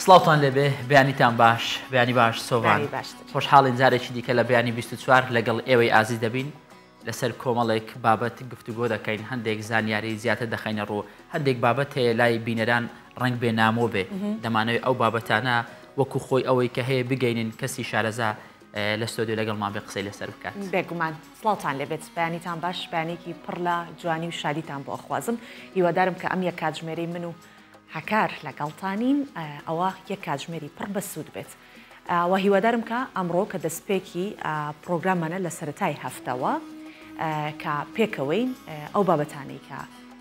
سڵاوتان لێبێ بیانیتان باش بیانی باش سۆڤان خۆشحاڵین جارێکی دیکە لە بیانی 24 لەگەڵ ئێوەی ئازیز دەبین لەسەر کۆمەڵێک بابەت گفتوگۆ دەکەین هەندێک زانیاری زیاتر دەخەینە ڕوو هەندێک بابەت هەیە لای بینەران ڕنگ بێ نامۆ بێ دەمانەوێت ئەو بابەتانە وەکو خۆی ئەوەی کە هەیە بگەینن کەسی شارەزا لە ستۆدیۆ لەگەڵمان بێ قسەی لەسەر بکات بێگومان سڵاوتان لێبێت بەیانیتان باش بەیانێکی پڕ لە جوانی و شادیتان بۆ ئەخوازم هیوادارم کە ئەم یەک کاتژمێرەی من و هەکار لەگەڵتانین ئەوە یەک کاتژمێری پڕ بەسوود بێت و هیوادارم کە ئەمڕۆ کە دەستپێکی پرۆگراممانە لە سەرەتای هەفتەوە کە پێکەوەین ئەو بابەتانەی کە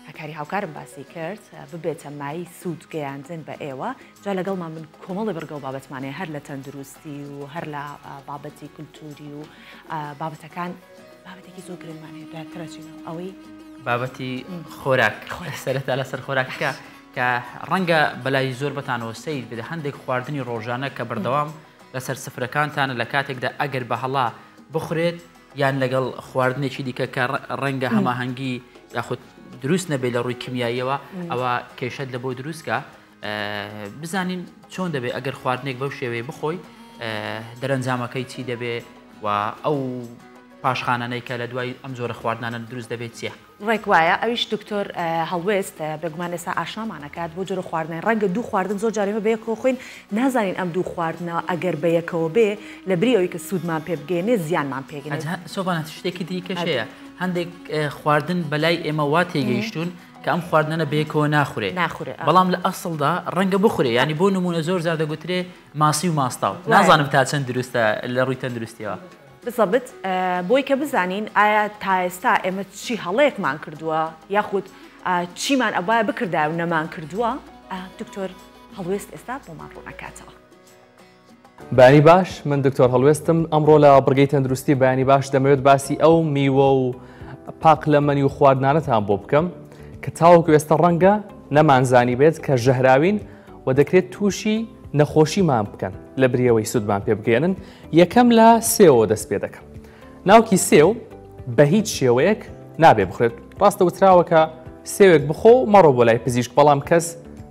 هەکاری هاوکارم باسی کرد ببێتە مای سوود گەیاندن بە ئێوە جا لەگەڵمان من کۆمەڵی بەرگە و بابەتمانەیە هەر لە تەندروستی و هەر لە بابەتی کولتوری و بابەتەکان بابەتێکی زۆر گرنگمان هەیە دواترەچینەوە ئەوەی بابەتی خۆراک سەرەتا لەسەر خۆراکەکە کە ڕەنگە بەلای زۆر بەتانەوە سەیر بدە هەندێک خواردنی ڕۆژانە کە بەردەوام لەسەر سفرەکانتانە لە کاتێکدا ئەگەر بە هەڵا بخورێت یان لەگەڵ خواردنێکی دیکە کە ڕەنگە هەماهەنگی یاخود دروست نەبێت لە ڕووی کیمیاییەوە ئەوە کێشەت لە بۆ دروستکە بزانین چۆن دەبێت ئەگەر خواردنێک بەو شێوەیە بخۆی دەرەنجامەکەی چی دەبێت و ئەو پاشخانانەی کە لە دوای ئەم جۆرە خواردنانە دروست دەبێت چیە؟ ڕێک وایە ئەویش دکتۆر هەڵوێست بێگومان ئێستا ئاشنامانەکات بۆ جۆرە خواردنی ڕەنگە دوو خواردن زۆر جارێمە بەیەکەوە خۆین نازانین ئەم دوو خواردنەوە ئەگەر بەیەکەوە بێ لە بری ئەوەی کە سوودمان پێ بگەێنێ زیانمان پێگەێنێت سۆبانەت شتێکی دیکەشەیە هەندێک خواردن بەلای ئێمە وا تێگەیشتون کە ئەم خواردنە بەیەکەوە ناخورێ بەڵام لە ئەسڵدا ڕەنگە بخورێ ینی بۆ نمونە زۆر زار دەگوترێ ماسی و ماستاو نازانم تا چەند دروستە لە ڕووی تەندروستیەوە بزەبت بۆی کە بزانین ئایا تا ئێستا ئێمە چی هەڵەیەکمان کردووە یاخود چیمان ئەبایە بکردای و نەمان کردووە دکتۆر هەڵوێست ئێستا بۆمان ڕوونەکاتەوە. بەیانی باش من دکتۆر هەڵوێستم ئەمڕۆ لە بڕگەی تەندروستی بەیانی باش دەمەوێت باسی ئەو میوە و پاقلەمەنی و خواردنانەتان بۆ بکەم کە تاوەکو ئێستا ڕەنگە نەمانزانی بێت کە ژەهراوین و دەکرێت تووشی نەخۆشیمان بکەن لە بریەوەی سوودمان پێ بگەێنن یەکەم لە سێوە دەست پێ دەکەم ناوکی سێو بە هیچ شێوەیەک نابێ بخرێت ڕاستە وتراوەکە سێوێک بخۆ مەڕۆ بۆ لای پزیشک بەڵام کەس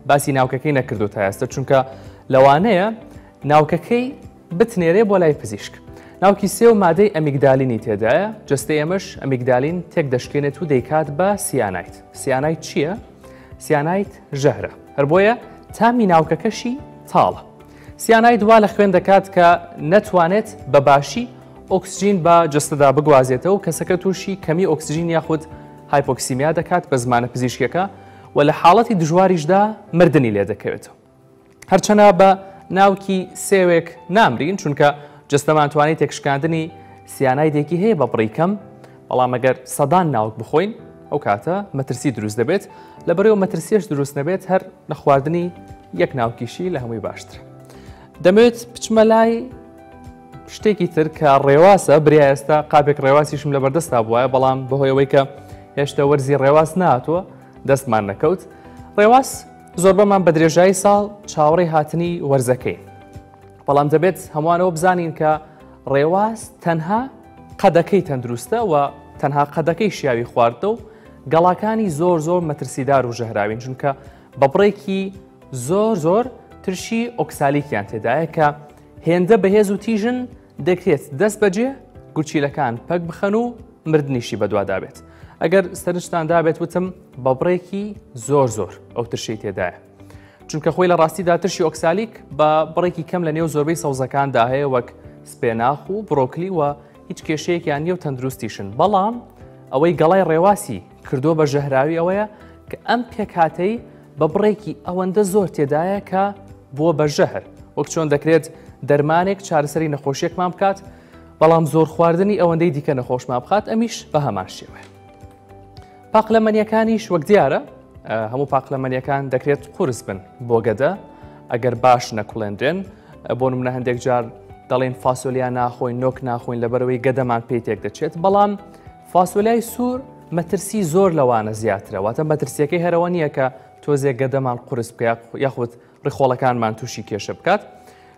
باسی ناوکەکەی نەکردو تا ئێستا چونکە لەوانەیە ناوکەکەی بتنێرێ بۆ لای پزیشک ناوکی سێو مادەی ئەمیگدالینی تێدایە جستەی ئەمەش ئەمیگدالین تێک دەشکێنێت و دەیکات بە سیانایت سیانایت چییە؟ سیانایت ژەهرە هەر بۆیە تامی ناوکەکەشی تاڵە سیانای دوا لە خوێن دەکات کە نەتوانێت بە باشی ئۆکسجین بە جستەدا بگوازێتەوە و کەسەکە تووشی کەمی ئۆکسجین یاخود هایپۆکسیمیا دەکات بە زمانە پزیشکیەکە و لە حاڵەتی دژواریشدا مردنی لێ دەکەوێتەوە هەرچەنە بە ناوکی سێوێک نامرین چونکە جستەمان توانێت تێکشکاندنی سیانایدێکی هەیە بە بڕیکەم بەڵام ئەگەر سەدان ناوک بخۆین ئەو کاتە مەترسی دروست دەبێت لەبەرەوە مەترسیش دروست نەبێت هەر لە خواردنی یەک ناوکیشی لە هەمووی باشتر دەمەوێت بچمە لای شتێکی تر کە ڕێواسە بریا ئێستا قاپێک ڕێواسیشم لە بەردەستا بووە بەڵام بەهۆیەوەی کە هێشتا وەرزی ڕێواز نهاتووە دەستمان نەکەوت ڕێواز زۆر بەمان بە درێژایی ساڵ چاوەڕێی هاتنی وەرزەکەی بەڵام دەبێت هەمووانەوە بزانین کە ڕێواز تەنها قەدەکەی تەندروستە و تەنها قەدەکەی شیاوی خواردە و گەڵاکانی زۆر زۆر مەترسیدار و ژەهراوین چونکە بە بڕێکی زۆر ترشی ئۆکسالیکیان تێدایە کە هێندە بەهێز و تیژن دەکرێت دەست بەجێ گوچیلەکان پەک بخەن و مردنیشی بەدوادابێت ئەگەر سەرنجتان دابێت وتم بە بڕێکی زۆر ئەو ترشی تێدایە چونکە خۆی لە ڕاستیدا ترشی ئۆکسالیک بە بڕێکی کەم لە نێو زۆربەی سەوزەکاندا هەیە وەک سپێناخ و بڕۆکلی و هیچ کێشەیەکیان نیە و تەندروستیشن بەڵام ئەوەی گەڵای ڕێواسی کردووە بە ژەهراوی ئەوەیە کە ئەم پێکهاتەی بە بڕێکی ئەوەندە زۆر تێدایە کە بووە بە ژەهر وەک چۆن دەکرێت دەرمانێک چارەسەری نەخۆشیەکمان بکات بەڵام زۆر خواردنی ئەوەندەی دیکە نەخۆشمان بخات ئەمیش بە هەمان شێوەیە پاقلەمەنیەکانیش وەک دیارە هەموو پاقلەمەنیەکان دەکرێت قورس بن بۆ گەدە ئەگەر باش نەکوڵێنرێن بۆ نمونە هەندێک جار دەڵێن فاسۆلیا ناخۆین نۆک ناخۆین لەبەرەوەی گەدەمان پێی تێک دەچێت بەڵام فاسۆلیای سوور مەترسی زۆر لەوانە زیاترە واتە مەترسیەکەی هەرەوە نییە کە تۆزێک گەدەمان قورس بکە یاخود ڕێخۆڵەکانمان تووشی کێشە بکات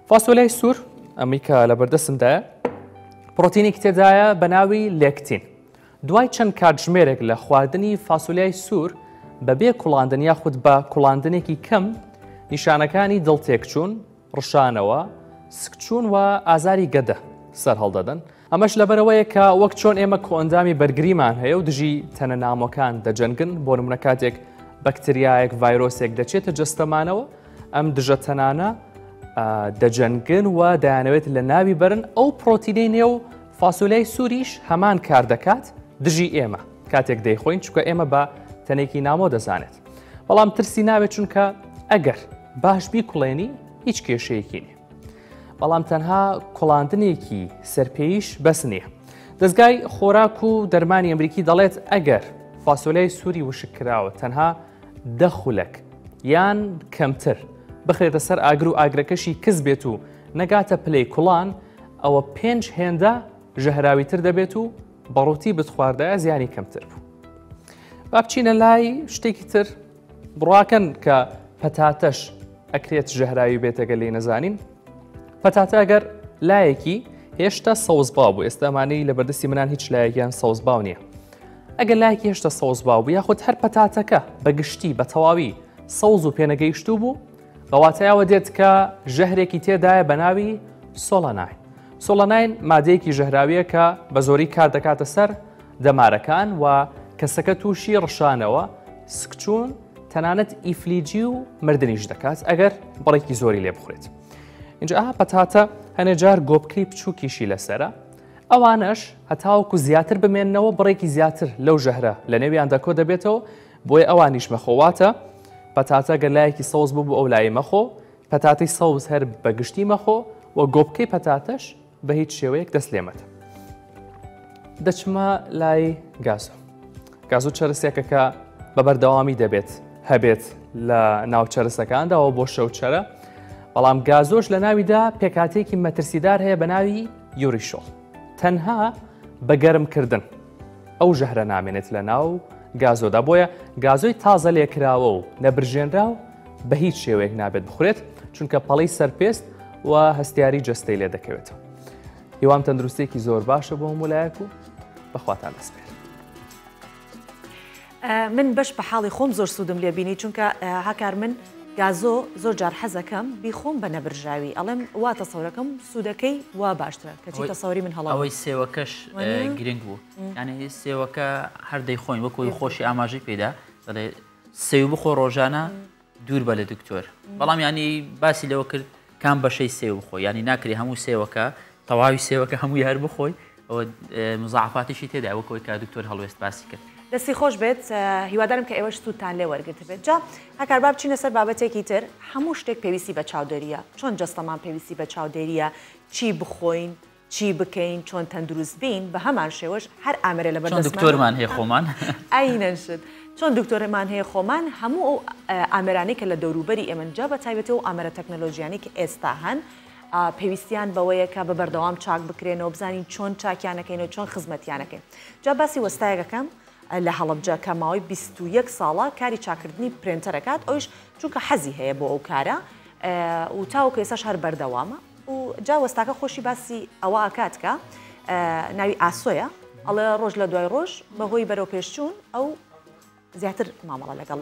فاسۆلیای سوور ئەمی کە لە بەردەسمدایە پرۆتینێک تێدایە بە ناوی لێکتین دوای چەند کاتژمێرێک لە خواردنی فاسۆلیای سوور بەبێ کوڵاندن یاخود بە کوڵاندنێکی کەم نیشانەکانی دڵتێکچوون، ڕشانەوە، سکچوون و ئازاری گەدە سەر هەڵدەدەن. ئەمەش لەبەرەوەیە کە وەک چۆن ئێمە کۆئەندامی بەرگریمان هەیە و دژی تەنە نامۆکان دەجەنگن بۆ نمونە کاتێک بەکتریایەک ڤایرۆسێک دەچێتە جەستەمانەوە ئەم دژە تەنانە دەجەنگن و دەیانەوێت لە ناوی بەرن ئەو پرۆتینەی نێو فاسولەی سووریش هەمان کار دەکات دژی ئێمە کاتێک دەیخۆین چونکە ئێمە بە تەنێکی نامۆ دەزانێت. بەڵام ترسی ناوێت چونکە ئەگەر باش بیکوڵێنی هیچ کێشەیەکی نیە. بەڵام تەنها کوڵاندنێکی سەرپێیش بەس نییە. دەستگای خۆراک و دەرمانی ئەمریکی دەڵێت ئەگەر فاسۆلەی سووری وشک کراوە تەنها 10 خولەک یان کەمتر بخرێتە سەر ئاگر و ئاگرەکەشی کەس بێت و نەگاتە پلەی کوڵان ئەوە 5 هێندە ژەهراویتر دەبێت و بەڕووتی بتخواردایە زیانی کەمتر بوو. با بچینە لای شتێکی تر بڕواکەن کە پەتاتەش ئەکرێت ژەهراوی بێتەگە لێی نەزانین. پەتاتە ئەگەر لایەکی هێشتا سەوزباو بوو، ئێستامانەی لە بەردەستی منان هیچ لایەکیان سەوزباو نییە. ئەگەر لایەکی هێشتا سەوزباو بوو یاخود هەر پەتاتەکە بەگشتی بە تەواوی سەوز و پێنەگەیشتوو بوو، ڕەواتایەوە دێت کە ژەهرێکی تێدایە بە ناوی سۆڵەناین. سۆڵەناین مادەیەکی ژەهراویە کە بە زۆری کار دەکاتە سەر دەمارەکان و کەسەکە تووشی ڕشانەوە، سکچوون، تەنانەت ئیفلیجی و مردنیش دەکات ئەگەر بڕێکی زۆری لێ بخورێت. اینجا پەتاتە هەنێجار گۆبکەی بچووکیشی لەسرە، ئەوانش هەتاوەکو زیاتر بمێننەوە بڕێکی زیاتر لەو ژەهرە لە نێویان دەکۆ دەبێتەوە بۆیە ئەوانیش مەخۆواتە پەتاتە گەلایەکی سەوز بوو ئەو لای مەخۆ، پەتاتی سەوز هەر بەگشتی مەخۆ و گۆبکەی پەتاتەش بە هیچ شێوەیەک دەست لێمەتە. دەچمە لای گازۆ. گازۆ چەرسێکەکە بە بەردەوامی دەبێت هەبێت لە ناو چەرسەکانداەوە بۆ شەوچەرە، بەڵام گازۆش لە ناویدا پێکاتێکی مەترسیدار هەیە بە ناوی یوریشۆڵ. تەنها بە گەرمکردن ئەو ژەهرە نامێنێت لە ناو گازۆدا، بۆیە گازۆی تازە لێکراوە و نەبرژێنرا و بە هیچ شێوەیەک نابێت بخورێت چونکە پەڵەی سەرپێست و هەستیاری جەستەی لێ دەکەوێتەوە. هیوام تەندروستێکی زۆر باشە بۆ هەمولایەک و بەخواتان دەسپێن. من بەش بە حاڵی خۆم زۆر سوودم لێ بینی چونکە هاکار من گازۆ زۆر جار حەزەکەم بیخۆم بە نەبرژاوی ئەڵێم وا تەسەورەکەم سوودەکەی وا باشترە کەچی تەسەوری من هەڵاو ئەوەی سێوەکەش گرنگ بوو، یعنی سێوەکە هەردەی خۆین وەکوی خۆشی ئاماژەی پێدا دەڵێ سێو بخۆ ڕۆژانە دوور بە لە دکتۆر، بەڵام ینی باسی لەوە کرد کام بەشەی سێو بخۆی، ینی ناکری هەموو سێوەکە تەواوی سێوەکە هەمووی هەر بخۆی ئەوە مزاعفاتیشی تێدا وەکەوەی کە دکتۆر هەڵوێست باسی کرد. دەستی خۆش بێت، هیوادارم کە ئێوەش سوودتان لێ وەرگرت بێت. جا هەکار با بچینە سەر بابەتێکی تر، هەموو شتێک پێویستی بە چاودێریە، چۆن جەستەمان پێویستی بە چاودێریە، چی بخۆین، چی بکەین، چۆن تەندروست بین، بە هەمان شێوەش هەر ئامرێ لە بەردەستمان دکتۆرمان هەیە خۆمان ئاینەشت چۆن دکتۆرمان هەیە خۆمان هەموو ئەو ئامرانەی کە لە دەوروبەری ئێمەجا بە تایبەتەوە ئامرە تەکنۆلۆژیانی کە ئێستا هەن پێویستیان بەوەیە کە بە بەردەوام چاک بکرێنەوە بزانین چۆن چاکیانەکەینەوە چۆن خزمەتیانەکەین. جا باسی وەستایەکەکەم لە هەڵەبجە کە ماوەی 21 ساڵە کاری چاکردنی پرێنتەرەکات، ئەوش چونکە حەزی هەیە بۆ ئەو کارە و تاوەکو ئێساش هەر بەردەوامە و جا وەستاکە خۆشی باسی ئەوە ئاکات کە ناوی ئاسۆیە، ئەڵێ ڕۆژ لە دوای ڕۆژ بەهۆی بەرەو پێشچوون ئەو زیاتر مامەڵە لەگەڵ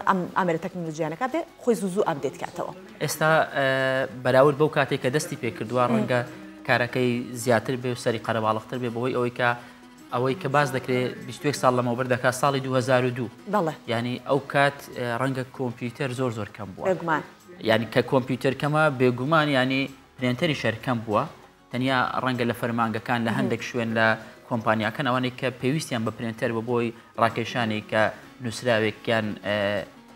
ئەم ئامرە تەکنۆلۆژیانەکە بێ خۆی زوو ئەپدێت کاتەوە. ئێستا بەراورد بەو کاتێک کە دەستی پێکردووە ڕەنگە کارەکەی زیاتر بێ و سەری قەرەباڵغتر بێ بەهۆی ئەوەی کە باز دەکرێت 21 ساڵ لەمەوبەر دەکات ساڵی 2002 ینی ئەو کات ڕەنگە کۆمپیوتەر زۆر کەم بووە، ینی کە کۆمپیوتەر کەمە بێگومان ینی پرێنتەری شەرکەم بووە، تەنیا ڕەنگە لە فەرمانگەکان لە هەندێک شوێن لە کۆمپانیاکان ئەوانەی کە پێویستیان بە پرێنتەر بە بۆی ڕاکێشانی کە نووسراوێکیان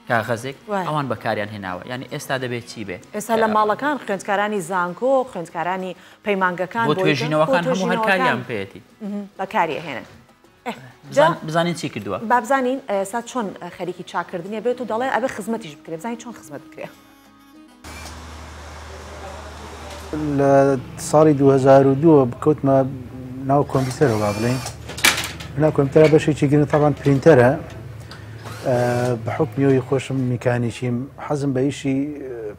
کاغەزێک ئەوان بەکاریان هێناوە، ینی ئێستا دەبێت چی بێ؟ ئێستا لە ماڵەکان خوێندکارانی زانکۆ، خوێندکارانی پەیمانگەکان بۆ توێژینەوەکان هەموو هەرکاریان پێێتی بەکاری هێنن. بزانین چی کردووە؟ با بزانین ئێستا چۆن خەریکی چاکردنیە بێت و دەڵێ ئەبێ خزمەتیش بکرێت، بزانین چۆن خزمەت بکرێت. لە ساڵی 2002 بکەوتمە ناو کۆمپیوتەرەوە با بڵێن، ناو کۆمپیوتەرە بەشێکی گرنگ تاوان پرینتەرە، بە حکمیەوەی خۆشم میکانیکیم حەزم بە ئیشی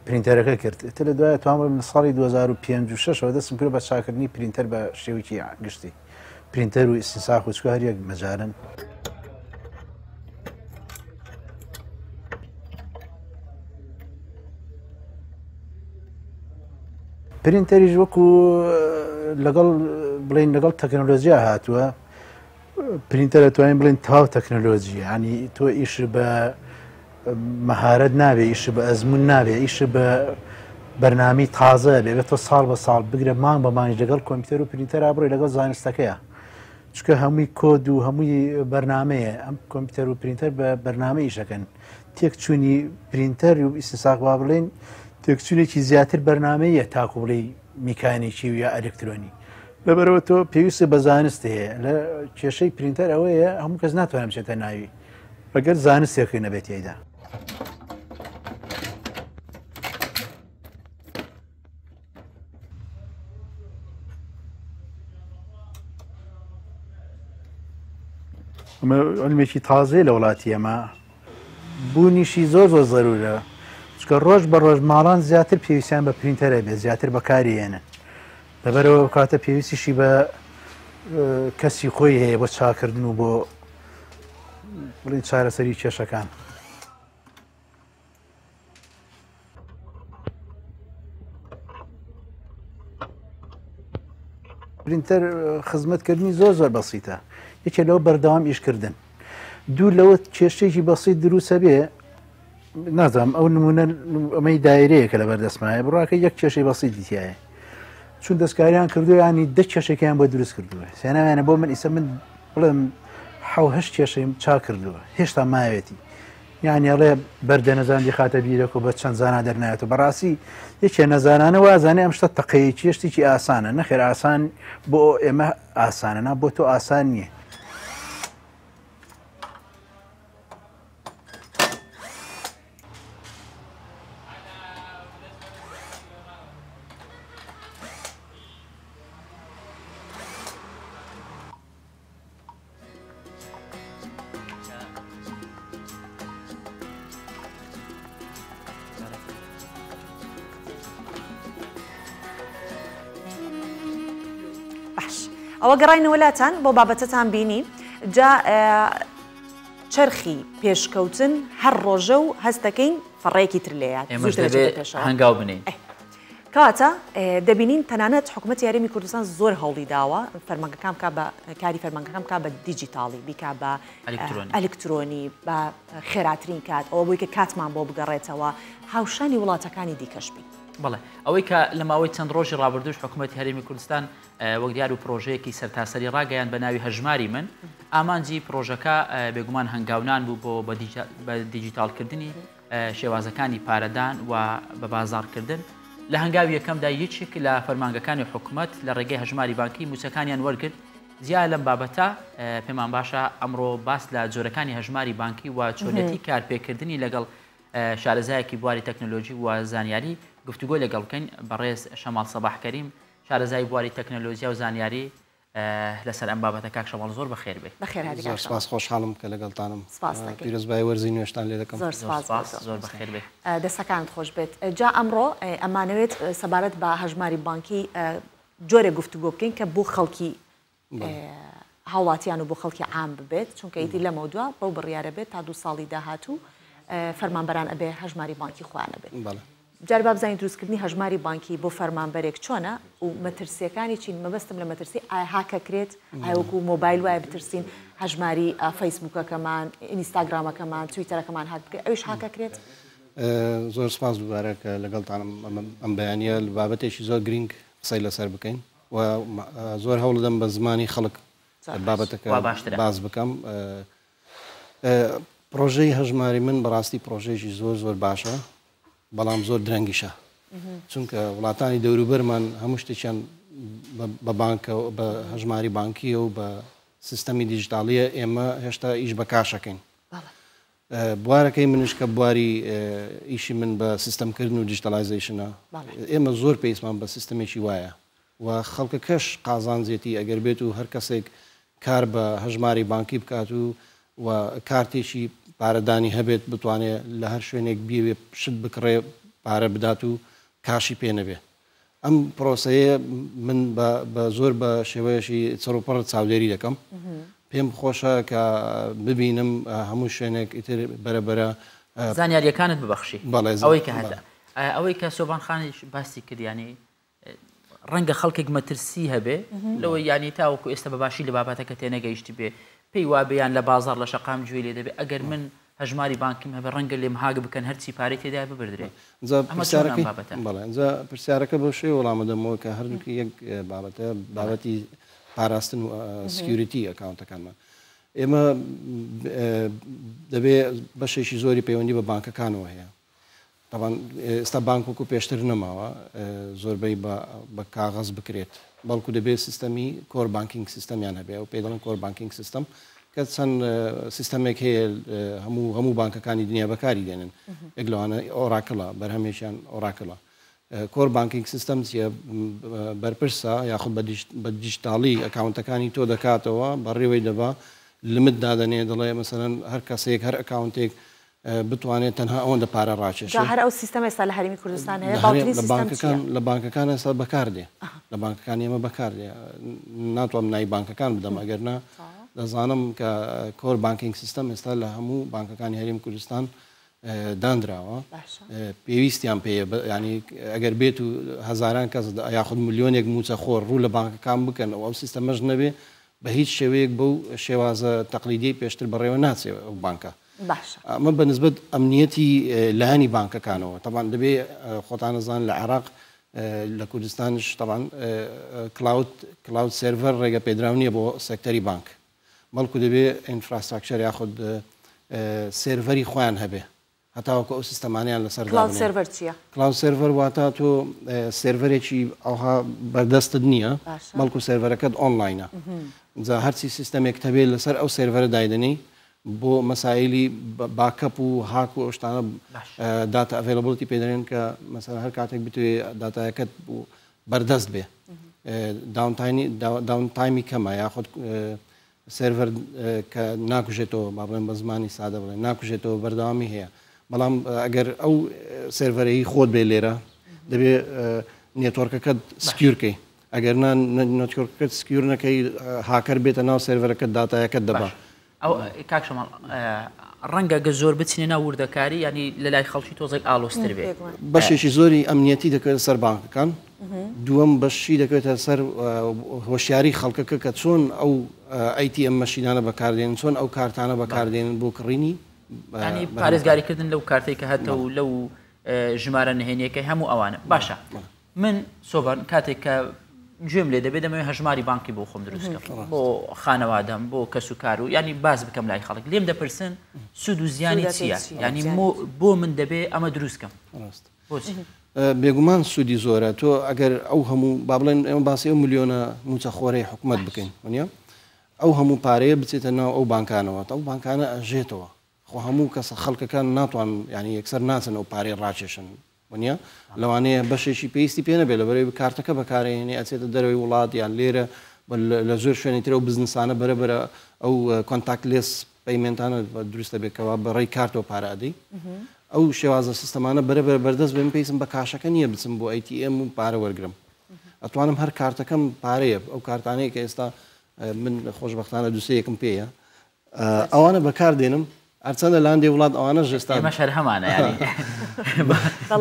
پرینتەرەکە کرد. تە لە دوایە توانم لە ساڵی 2005 دەستم کرد بە چاکردنی پرینتەر بە شێوەیەکی گشتی، پرینتەر و ئیستینساخ و چکە هەر یەک مەجارن. پرینتەریش وەکو لەگەڵ بڵین لەگەڵ تەکنۆلۆژیا هاتووە پرینتەر دەتوانین بڵین تاو تەکنۆلۆژی ینی تۆ ئیش بە مەهارەت نابێ ئیش بە ئەزمون نابێ ئیش بە بەرنامی تازە بێت تۆ ساڵ بە ساڵ بگرە مانگ بە مانگ لەگەڵ کۆمپیوتەر و پرینتەر بڕی لەگەڵ زانستەکەیە چکە هەمووی کۆد و هەمووی بەرنمەیە ئەم کۆمپیوتەر و پرینتەر بە بەرنامە ئیشەکەن تێکچوونی پرینتەر و ئیسساق وا بڵێن تێکچوونێکی زیاتر بەرنمەیە تاکو بڵێ میکانێکی و یا ئەلکترۆنی لەبەرەوە تۆ پێویستە بە زانست هەیە لە کێشەی پرینتەر ئەوەیە هەموو کەس ناتوانم بچێتە ناوی ڕەگەر زانستێکی نەبێت تێیدا ئەمە علمێکی تازەی لە وڵاتی ئەمە بوونیشی زۆر زۆر زەرورە چکە ڕۆژ بە ڕۆژ ماڵان زیاتر پێویستیان بە پرینتەرە بێت زیاتر بەکارهێنن لەبەرەوە کاتە پێویستیشی بە کەسی خۆی هەیە بۆ چاکردن و بۆ بڵین چارەسەری کێشەکان پرینتەر خزمەتکردنی زۆر زۆر بەسیتە یەکێ لەوە بەردەوام ئیشکردن دوو لەوە کێشتێکی بەسیت دروستە بێ نازانم ئەو نمونە ئەمەی دایرەیەکە لە بەردەستمایە بڕاکە یەک کێشەی بەسیتی تایە چون دەستکاریان کردو ینی دە کێشەکەیان بۆ دروست کردووە سێناوێنە بۆ من ئیسە من بڵێم حەوهەشت کێشەی چا کردووە هێشتا ماوێتی یانی ئەڵێ بەردە نەزاندی خاتە بیرەکە و بە چەند زانە دەرنایێت و بەڕاستی یەکێ نەزانانە وازانێ ئەم شتە تەقەیە کێشتێکی ئاسانە نەخێر ئاسان بۆ ئێمە ئاسانە نا بۆ تۆ ئاسان نییە ئەوە گەڕینەوە لاتان بۆ بابەتتان بینی جا چرخی پێشکەوتن هەر ڕۆژە و هەست دەکەین فەڕەیەکی تر لێیان هەنگاو بنین کاتە دەبینین تەنانەت حکوومەت یاریمی کوردستان زۆر هەوڵی داوە فەرمانگەکان بە کاری فەرمانگەکان بکە بە دیجیتاڵی بیکا بە ئەلکترۆنی بە خێراترین کات ئەوە بۆی کە کاتمان بۆ بگەڕێتەوە هاوشانی وڵاتەکانی دیکەش بین بڵێ ئەوەی کە لە ماوەی چەند ڕۆژی ڕابردوش حکوومەت هەرێمی کوردستان وەک دیار و پرۆژەیەکی سەرتاسەری ڕاگەیان بە ناوی هەژماری من ئامانجی پرۆژەکە بێگومان هەنگاونان بوو بۆ بە دیجیتالکردنی شێوازەکانی پارەدان و بە بازارکردن لە هەنگاوی یەکەمدا یەکێک لە فەرمانگەکانی حکوومەت لە ڕێگەی هەژماری بانکی موچەکانیان وەرگرت زیاد لەم بابەتە پێمان باشە ئەمڕۆ باس لە جۆرەکانی هەژماری بانکی و چۆنەتی کارپێکردنی لەگەڵ شارەزایەکی بواری تەکنۆلۆژی و زانیاری گفتوگۆ لەگەڵ بکەین بەڕێز شەماڵ سەباح کەریم شارەزای بواری تەکنۆلۆژیا و زانیاری لەسەر ئەم بابەتە کاک شەماڵ زۆر بەخێر بێت سپاس خۆشحاڵم کە لەگەڵتانم پیرۆزبای وەرزی نوێشتان لێ دەکەم زۆر بەخێر بێت دەستەکانت خۆش بێت جا ئەمڕۆ ئەمانەوێت سەبارەت بە هەژماری بانکی جۆرە گفتوگۆ بکەین کە بۆ خەڵکی هاوڵاتیان و بۆ خەڵکی عام ببێت چونکە ئیدی لەمە دووە بەو بڕیارە بێت تا 2 ساڵی داهاتوو فەرمانبەران ئەبێ هەژماری بانکی خۆیانە بێت جار بابزانین دروستکردنی هەژماری بانکی بۆ فەرمانبەرێک چۆنە و مەترسیەکانی چین مەبەستم لە مەترسی ئایا هاکەکرێت ئاوەکو مۆبایل وایە بترسین هەژماری فەیسبووکەکەمان ئینستاگرامەکەمان تویتەرەکەمان هات بکە ئەوش هاکەکرێت زۆر سپاس دووبارە کە لەگەڵتانم ئەم بەیانیە لە بابەتێکی زۆر گرنگ قسەی لەسەر بکەین و زۆر هەوڵ دەم بە زمانی خەڵک بابەتەکە باز بکەم پرۆژەی هەژماری من بەڕاستی پرۆژێکی زۆر زۆر باشە بەڵام زۆر درەنگیشە چونکە وڵاتانی دەوروبەرمان هەموو شتێکیان بە بانکە بە هەژماری بانکیە و بە سیستەمی دیجیتاڵیە ئێمە هێشتا ئیش بە کاشەکەین بوارەکەی منش کە بواری ئیشی من بە سیستەمکردن و دیجیتالایزیشنە ئێمە زۆر پێویستمان بە سیستەمێکی وایە و خەڵکەکەش قازانجێتی ئەگەر بێت و هەر کەسێک کار بە هەژماری بانکی بکات و کارتێکی پارەدانی هەبێت بتوانێت لە هەر شوێنێک بیوێ شت بکڕێ پارە بدات و کاشی پێ نەبێ ئەم پرۆسەیە من بە زۆر بە شێوەیەشی چڕوپڕ چاودێری دەکەم پێم خۆشە کە ببینم هەموو شوێنێک ئیتر بەرەبەرە زانیاریەکانت ببەخشی ئەوەی کە هەدا ئەوەی کە سۆبان خانی باسی کردیانی ڕەنگە خەڵکێک مەترسی هەبێ لەوە ینی تاوەکو ئێستا بەباشی لە بابەتەکە تێنەگەیشتی بێ پێی وابیان لە بازار لە شەقام گوێ لێ دەبێت ئەگەر من هەژماری بانکیم هەبێ ڕەنگە لێم هاگ بکەن هەرچی پارەی تێدا ببردرێ ئەمە پرسیارەکە بۆ شێ وەڵامەدەمەوە کە هەردووکە یەک بابەتە بابەتی پاراستن و سکیوریتی ئەکاونتەکانمان ئێمە دەبێ بەشێکی زۆری پەیوەندی بە بانکەکانەوە هەیە طبعاً ئێستا بانک وەکو پێشتر نەماوە زۆربەی بە کاغەز بکرێت بەڵکو دەبێت سیستەمی کۆر بانکینگ سیستەمیان هەبێ و پێ دەڵێن کۆر بانکینگ سیستەم کە چەند سیستەمێک هەیە هەموو بانکەکانی دنیا بەکاری دێنن یەک لەوانە ئۆراکڵە بەرهەمێکیان ئۆراکڵە کۆر بانکینگ سیستەم چیە بەرپرسە یاخود بە دیجیتاڵی ئەکاونتەکانی تۆ دەکاتەوە بەڕێوەی دەبا لمت دادنێ دەڵێ مەسەرەن هەر کەسێک هەر ئەکاونتێک بتوانێت تەنها ئەوەندە پارە ڕاکێشێت هەر ئەو سیستەم ئێستا لە هەرمی کوردستان هەیە لە بانکەکان ئێستا بەکاردێ لە بانکەکان ئێمە بەکاردێ ناتوانم ناوی بانکەکان بدەم ئەگەرنا دەزانم کە کۆر بانکینگ سیستەم ئێستا لە هەموو بانکەکانی هەرێمی کوردستان دانراوە پێویستیان پێیە ینی ئەگەر بێت و هەزاران کەس یاخود ملیۆنێک موچە خۆر ڕوو لە بانکەکان بکەن ئەو سیستەمەش نەبێ بە هیچ شێوەیەک بەو شێوازە تەقلیدی پێشتر بەڕێوە ناچێت ئەو بانکە ئەمە بەنسبەت ئەمنیەتی لایانی بانکەکانەوە تەبان دەبێ خۆتانەزان لە عێراق لە کوردستانش تەبان کلااود سێڤەر ڕێگە پێدراونیە بۆ سێکتەری بانک بەڵکو دەبێ ئینفراستراکچەر یاخود سێڤەری خۆیان هەبێ هەتاوەکو ئەو سیستەمانیان لەسەر کلااود سێڤەر واتە تۆ سێڤەرێکی ئەوها بەردەستت نییە بەڵکو سێڤەرەکەت ئۆنلاینە جا هەرچی سیستەمێک هەبێت لەسەر ئەو سێڤەرە دایدنی بۆ مەسایلی باکەپ و هاک و ئەوشتانە داتا ئەڤێلەبڵتی پێدەێن کە مەسەر هەر کاتێک بتوێ داتایەکەت بەردەست بێ داونتایمی کەمە یاخود سێڤەر کە ناکوژێتەوە با بڵێن بە زمانی سادە بڵێن ناکوژێتەوە بەردەوامی هەیە بەڵام ئەگەر ئەو سێڤەرەی خۆت بێ لێرە دەبێ نێتۆرکەکەت سکیورکەی ئەگەر نێتۆرکەکەت سکیور نەکەی هاکەر بێتە ناو سێڤەرەکەت داتایەکەت دەبا ئەو کاک شەماڵ ڕەنگە گە زۆر بچینە ناو وردەکاری ینی لە لای خەڵکی تۆزێک ئالۆستر بێت بەشێکی زۆری ئەمنیەتی دەکەوێت سەر بانکەکان دووەم بەشی دەکەوێتە سەر هۆشیاری خەڵکەکە کە چۆن ئەو ئەیتی ئەم مەشینانە بەکاردێن چۆن ئەو کارتانە بەکاردێنن بۆ کڕینی پارێزگاریکردن لەو کارتێک کە هەتە و لەو ژمارە نهێنیەکەی هەموو ئەوانە باشە من سۆبان کاتێک کە گوێم لێ دەبێت دەمەوێت هەژماری بانکی بۆ خۆم دروستکە بۆ خانەوادەم بۆ کەس و کار و ینی باز بکەم لای خەڵک لێم دەپرسن سود و زیانی چییە ینی بۆ من دەبێ ئەمە دروستکەم بێگومان سوودی زۆرە تۆ ئەگەر ئەو هەموو با بڵێن ئێمە باسی ئەو ملیۆنە موچەخۆرەی حکوومەت بکەین وانە ئەو هەموو پارەیە بچێتە ناو ئەو بانکانەوە ئەو بانکانە ئەژێتەوە خۆ هەموو کەسە خەڵکەکان ناتوان ینی یەکسەر ناچن ئەو پارەی ڕاکێشن وانە لەوانەیە بەشێکی پێویستی پێ نەبێت لەبەرەوەی کارتەکە بەکارێنێ ئەچێتە دەروی وڵات یان لێرە لە زۆر شوێنی ترە و بزنسانە بەرەبرە ئەو کۆنتاکت لێس پەیمنتانە دروستە بێتەوە بەڕێی کارتەوە پارادەی ئەو شێوازە سیستەمانە بەرەبەر بەردەست بێن پێیسم بە کاشەکە نییە بچم بۆ ATM و پارە وەرگرم ئەتوانم هەر کارتەکەم پارەیە ئەو کارتانەیە کە ئێستا من خۆشبەختانە دووسەیەکم پێیە ئەوانە بەکاردێنم هەرچەندە لاندێ وڵات ئەوانە ژێستا ئێمە شەر هەمانە ینی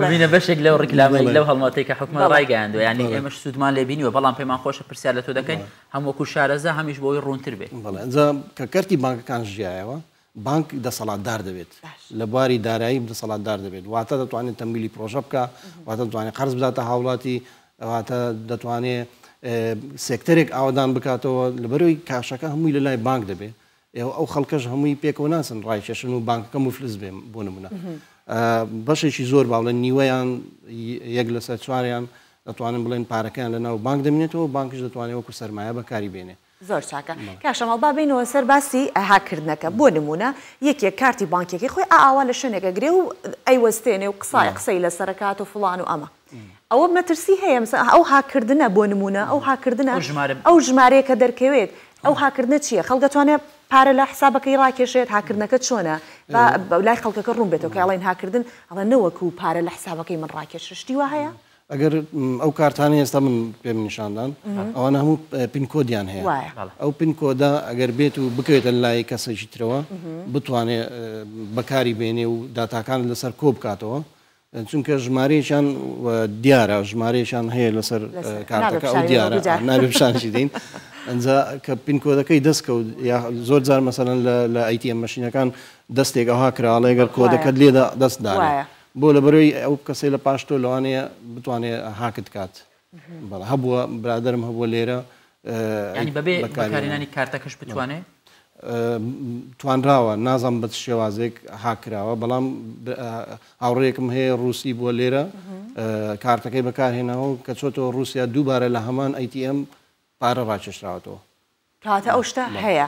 ببینە بەشێک لەو ڕیکلامەی لەو هەڵمەتەی کە حکومەت ڕایگەیاندووە ینی ئێمەش سوودمان لێ بینیوە بەڵام پێمان خۆشە پرسیار لە تۆ دەکەین هەمووەکو شارەزە هەمیش بۆی ڕوونتر بێت ئەنجا کە کەرتی بانکەکان ژیایەوە بانک دەسەڵاتدار دەبێت لە بواری دارایی دەسەڵاتدار دەبێت واتە دەتوانێت تەمبیلی پرۆژە بکە واتە دەتوانێت قەرز بداتە هاوڵاتی واتە دەتوانێت سێکتەرێک ئاوادان بکاتەوە لەبەرەوەی کاشەکە هەمووی لە لای بانک دەبێت ئەو خەڵکەش هەمووی پێکەوە ناچن ڕایکێشن و بانکەکە مفلس بێ بۆ نمونە بەشێکی زۆر باڵێن نیوەیان یەک لەسەر چواریان دەتوانن بڵێن پارەکەیان لە ناو بانک دەمێنێتەوە بانکش دەتوانێت وەکو سەرمایە بەکاری بێنێ زۆر چاکە کاشەماڵ با بینەوە سەر باسی هاکردنەکە بۆ نمونە یەکێک کارتی بانکێکی خۆی ئاوا لە شوێنێکە گرێ و ئەیوەستێنێ و قسەی لەسەرکات و فڵان و ئەمە ئەوە مەترسی هەیە ئەو هاکردنە بۆ نمونە ئەو هاکردنە ئەو ژمارەیە کە دەرکەوێت ئەو هاکردنە چییە خەڵک دەتوانێت پارە لە حسابەکەی ڕاکێشێت هاکردنەکە چۆنە لای خەڵکەکە ڕوون بێتەوە کە ئەڵێن هاکردن ئەڵە نەوەکو پارە لە حسابەکەی من ڕاکێششتی وە هەیە ئەگەر ئەو کارتانی ئێستا من پێم نیشاندان ئەوانە هەموو پینکۆدیان هەیە ئەو پینکۆدا ئەگەر بێت و بکەوێتە لای کەسێکی ترەوە بتوانێت بەکاری بێنێ و داتاکان لەسەر کۆ بکاتەوە چونکە ژمارەیەشان دیارە ژمارەیەشان هەیە لەسەر کارتەکە ئەو دیارە نابێ پیشانشی دەین ئەنجا کە پینکۆدەکەی دەستکەوت یا زۆر جار مەسەلەن لە ئەیتیئەم مەشینەکان دەستێک ئەوها کراڵە ئەگەر کۆدەکەت لێدا دەستدانێ بۆ لەبەرەوەی ئەو کەسەی لە پاشتۆ لەوانەیە بتوانێت هاکت کات بەڵ هەبووە برادرم هەبووە لێرە ینی بەبێ بەکارهێنانی کارتەکەش بتوانێت توانراوە نازانم بە شێوازێک هاکراوە بەڵام هاوڕێکم هەیە ڕووسی بووە لێرە کارتەکەی بەکارهێناوە کە چۆتەوە رووسیا دووبارە لە هەمان ئەیتیئەم پارە ڕاکێشراوەتەوە کاتە ئەو شتە هەیە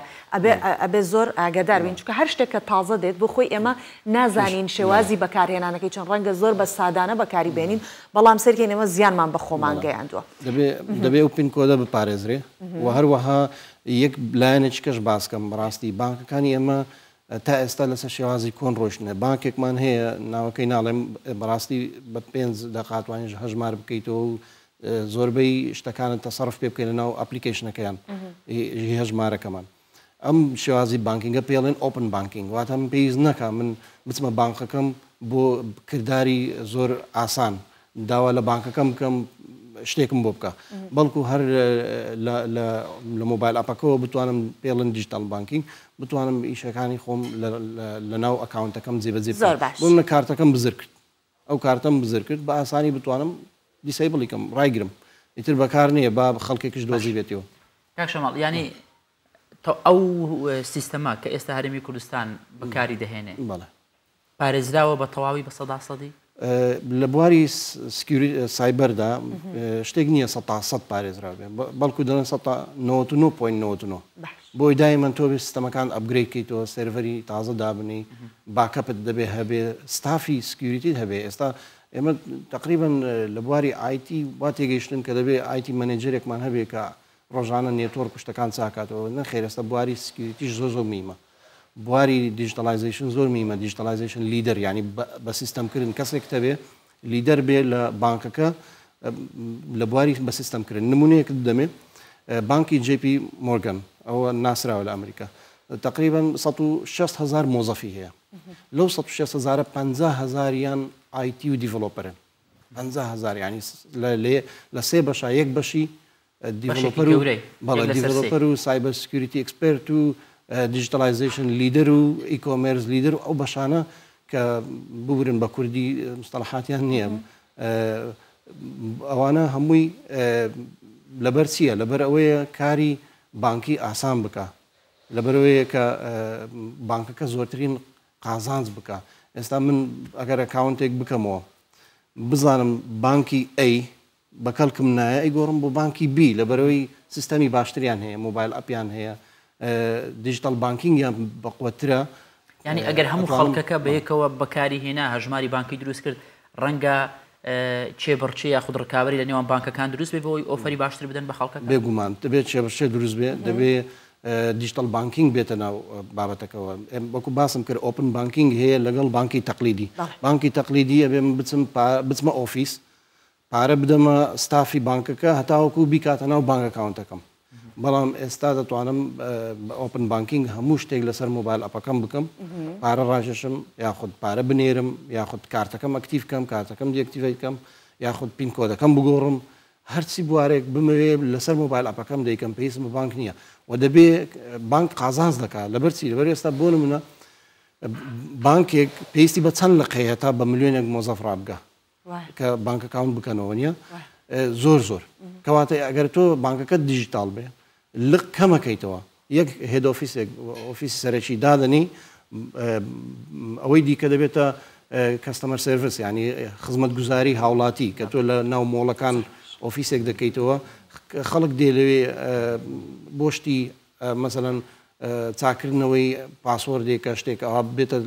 ئەبێ زۆر ئاگادار بین چونکە هەر شتێک کە تازە دێت بۆ خۆی ئێمە نازانین شێوازی بەکارهێنانەکەی چەند ڕەنگە زۆر بە سادانە بەکاری بێنین بەڵام سەرکەین ئێمە زیانمان بە خۆمان گەیاندووە دەبێ ئەو پینکۆدە بپارێزرێ و هەروەها یەک لایەنێکی کەش باسکەم ڕاستی بانکەکانی ئێمە تا ئێستا لەسەر شێوازی کۆن ڕۆشنە بانکێکمان هەیە ناوەکەی ناڵێم بەڕاستی بە 5 دەقاتوانیش هەژمار بکەیتەوە و زۆربەی شتەکانت تەسەڕف پێ بکەین لەناو ئەپلیکیشنەکەیان هەژمارەکەمان ئەم شێوازی بانکینگە پێڵێن ئۆپن بانکینگ واتە من پێویست نەکە من بچمە بانکەکەم بۆ کردداری زۆر ئاسان داوا لە بانکەکەم بکەم شتێکم بۆ بکە بەڵکو هەر لە مۆبایل ئاپەکەەوە بتوانم پێڵن دیجیتال بانکینگ بتوانم ئیشەکانی خۆم لە ناو ئەکاونتەکەم جێبەجێ بۆ منە کارتەکەم بزر کرد ئەو کارتم بزر کرد بە ئاسانی بتوانم دیسەیبڵیکەم ڕایگرم ئیتر بەکار نییە با خەڵکێکش دۆزی بێتەوە کاک شەماڵ ینی ئەو سیستەما کە ئێستا هەرێمی کوردستان بەکاری دەهێنێ پارێزراوە بە تەواوی بە 100% لە بواری سایبەردا شتێک نییە 100% پارێزرا بێ بەڵکو دەڵێن 99.99 بۆی دایمەن تۆ بێ سیستەمەکان ئەپگرێدکەیتەوە سێڤەری تازە دابنی باکەپت دەبێ هەبێ ستافی سکیوریتیت هەبێ ئێستا ئێمە تقریبن لە بواری ئایتی وا تێگەیشتن کە دەبێ ئایتی مەنێجەرێکمان هەبێ کە ڕۆژانە نێتۆرک شتەکان چاکاتەوە نەخێر ئێستا بواری سکیوریتیش زۆر میمە بواری دیجیتەلایزیشن زۆر میمە دیجیتەلایزیشن لیدەر ینی بە سیستەمکردن کەسێک دەبێ لیدەر بێ لە بانکەکە لە بواری بە سیستەمکردن نمونەیەک دەمێ بانکی جێپی مۆرگەن ئەوە ناسراوە لە ئەمریکا تقریبا 160,000 مۆزەفی هەیە لەو 160,000 50,000یان آیتی و دیڤلۆپەرن 50,000 ینی لە سێ بەشە یەک بەشی دیڤلۆپەر و سایبەر سکیوریتی ئەکسپێرت و دیجیتەلایزیشن لیدەر و ئیکۆمێرس لیدەر و ئەو بەشانە کە ببرن بە کوردی مستەڵحاتیان نییە ئەوانە هەمووی لەبەر چییە لەبەر ئەوەیە کاری بانکی ئاسان بکە لەبەرەوەیە کە بانکەکە زۆرترین قازانج بکە ئێستا من ئەگەر ئەکاونتێک بکەمەوە بزانم بانکی ئەی بەکەڵکم نایە ئەیگۆڕم بۆ بانکی بی لەبەرەوەی سیستەمی باشتریان هەیە مۆبایل ئەپیان هەیە دیجیتال بانکینگیان بەقوەترە ینی ئەگەر هەموو خەڵکەکە بەیەکەوە بەکاری هێنا هەژماری بانکی دروست کرد ڕەنگە چێبڕچێ یاخود ڕکاوەری لە نێوان بانکەکان دروست بێ بۆی ئۆفەری باشتر بدەن بە خەڵکەکە بێگومان دەبێت چێبڕچێ دروست بێ دەبێت دیجیتال بانکینگ بێتە ناو بابەتەکەەوە وەکو باسم کرد ئۆپن بانکینگ هەیە لەگەڵ بانکی تەقلیدی بانکی تەقلیدی ئەبێ بچمە ئۆفیس پارە بدەمە ستافی بانکەکە هەتاوەکو بیکاتە ناو بانک ئەکاونتەکەم بەڵام ئێستا دەتوانم ئۆپن بانکینگ هەموو شتێک لەسەر مۆبایل ئەپەکەم بکەم پارە ڕاکێشم یاخود پارە بنێرم یاخود کارتەکەم ئەکتیڤ بکەم کارتەکەم دیەکتیڤیت بکەم یاخود پین کۆدەکەم بگۆڕم هەرچی بوارێک بمەوێ لەسەر مۆبایل ئەپەکەم دەیکەم پێویستم بە بانک نییە و دەبێ بانک قازانج دەکات لەبەرچی لەبەر ئێستا بۆ نمونە بانکێک پێویستی بە چەند لەقەیە تا بە ملیۆنێک مۆزەف ڕابگە کە بانک ئەکاونت بکەنەوە نییە زۆر کەواتە ئەگەر تۆ بانکەکەت دیجیتال بێ لق کەمەکەیتەوە یەک هێد ئۆفیسێک ئۆفیسی سەرەکی دادنی ئەوەی دیکە دەبێتە کەستەمەر سێڤیس ینی خزمەت گوزاری هاوڵاتی کە تۆ لە ناو مۆڵەکان ئۆفیسێک دەکەیتەوە خەڵک دێ لەوێ بۆشتی مەسەلەن چاکردنەوەی پاسوەردێکە شتێک ئەوە بێتە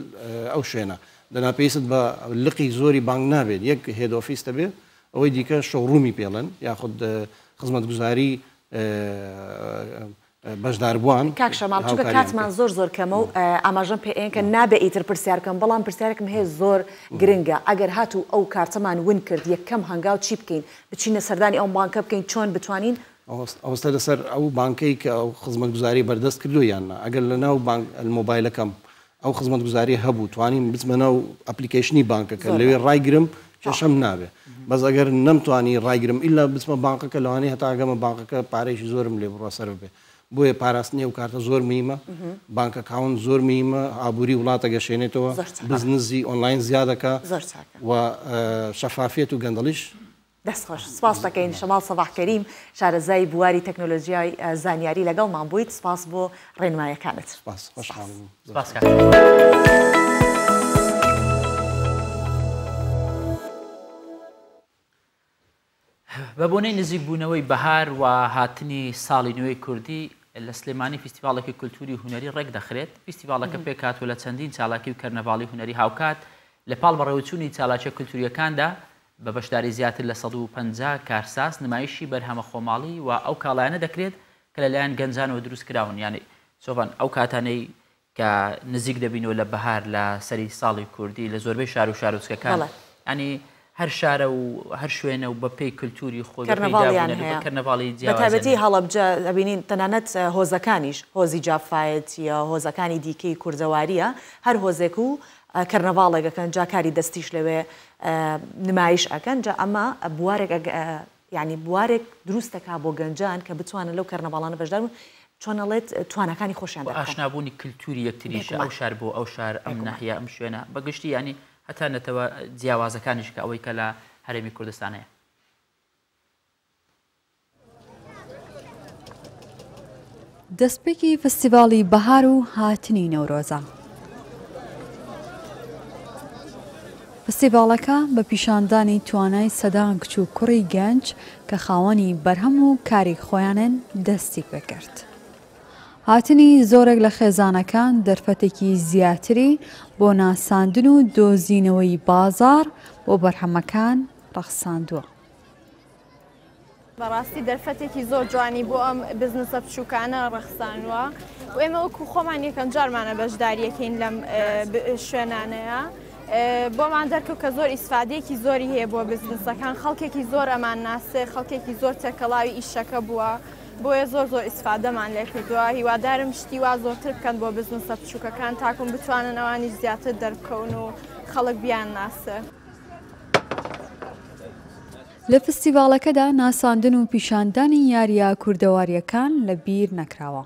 ئەو شوێنە دەناپێست بە لقی زۆری بانک نابێت یەک هێد ئۆفیس دەبێت ئەوەی دیکە شەوڕومی پێڵێن یاخود خزمەت گوزاری بەشداربووان کاک شەماڵ چونکە کاتمان زۆر کەمە و ئاماژەم پێیان کە نابێ ئیتر پرسیارکەم بەڵام پرسیارێکم هەیە زۆر گرنگە ئەگەر هاتوو ئەو کارتەمان ون کرد یەکەم هەنگاو چی بکەین بچینە سەردانی ئەو بانکە بکەین چۆن بتوانین ئەوەستە لەسەر ئەو بانکەی کە ئەو خزمەت گوزاری بەردەست کردو یاننا ئەگەر لە ناو مۆبایلەکەم ئەو خزمەتگوزاری هەبوو توانین بچمەنە و ئەپلیکیشنی بانکەکە لەوێ ڕایگرم کێشەم نابێ بەس ئەگەر نەمتوانی ڕایگرم ئیلا بچمە بانکەکە لەوانەیە هەتا ئەگەمە بانکەکە پارێکی زۆرم لێ بڕۆ سەر بێ بۆیە پاراستنی و کارتە زۆر میمە بانکە کاون زۆر میمە ئابووری وڵاتە گەشێنێتەوە بزنسی ئۆنلاین زیادەکە و شەفافێت و گەندەڵیش دەستخۆش سپاس دەکەین شەماڵ سەباح کەریم شارەزای بواری تەکنۆلۆژیای زانیاری لەگەڵمان بوویت سپاس بۆ ڕێنماییەکانت بە بۆنەی نزیک بوونەوەی بەهار و هاتنی ساڵی نوێی کوردی لە سلێمانی فیستیڤالێکی کولتوری هونەری ڕێک دەخرێت فیستیڤالەکە پێکات و لە چەندین چالاکی و کەرنەڤاڵی هونەری هاوکات لە پاڵ بەڕێوەچوونی چالاکیە کولتوریەکاندا بە بەشداری زیاتر لە 150 کارساز نمایشی بەرهەمە خۆماڵی و ئەو کاڵایانە دەکرێت کە لەلایەن گەنجانەوە دروست کراون یعنی سۆڤان ئەو کاتانەی کە نزیک دەبینەوە لە بەهار لە سەری ساڵی کوردی لە زۆربەی شار و شارۆچکەکان ینی هەر شارە و هەر شوێنە و بەپێی کولتوری خۆی کەرنەڤاڵی بەتایبەتی هەڵەبجە ئەبینین تەنانەت هۆزەکانیش هۆزی جافایەت یا هۆزەکانی دیکەی کوردەواریە هەر هۆزێک و کەرنەڤاڵێکەکەن جاکاری دەستیش لەوێ نمایش ئەکەن جا ئەمە بوارێک ینی بوارێک دروستەکە بۆ گەنجان کە بتوانن لەو کەرنەڤاڵانە بەشدار بوون چۆنەڵێت توانەکانی خۆشیان ئاشنابوونی کللتوری یەکتریشە ئەو شار بۆ ئەو شار ئەم ناحیە ئەم شوێنە بەگشتی ینی هەتا نەتەوە جیاوازەکانیش کە ئەوەی کە لە هەرێمی کوردستانەیە دەستپێکی فستیڤاڵی بەهار و هاتنی نەورۆزە فستیڤاڵەکە بە پیشاندانی توانای سەدان کچ و کوڕی گەنج کە خاوەنی بەرهەم و کاری خۆیانن دەستی پێکرد. هاتنی زۆرێک لە خێزانەکان دەرفەتێکی زیاتری بۆ ناساندن و دۆزینەوەی بازار بۆ بەرهەمەکان ڕەخساندووە. بەڕاستی دەرفەتێکی زۆر جوانی بۆ ئەم بزنسە بچووکانە ڕەخسانوە و ئێمە وەکو خۆمان یەکەم جارمانە بەشداریەکەین لەم شوێنانەیە. بۆمان دەرکەوت کە زۆر ئیسفادەیەکی زۆری هەیە بۆ بزنسەکان خەڵکێکی زۆر ئەمان ناسێ خەڵکێکی زۆر تێکەڵاوی ئیشەکە بووە بۆیە زۆر ئیسفادەمان لێ کردووە هیوادارم شتی وا زۆرتر بکەن بۆ بزنسە بچووکەکان تاکوم بتوانن ئەوانی زیاتر دەربکەون و خەڵک بیان ناسێ. لە فستیڤاڵەکەدا ناساندن و پیشاندانی یاریە کوردەواریەکان لە بیر نەکراوە.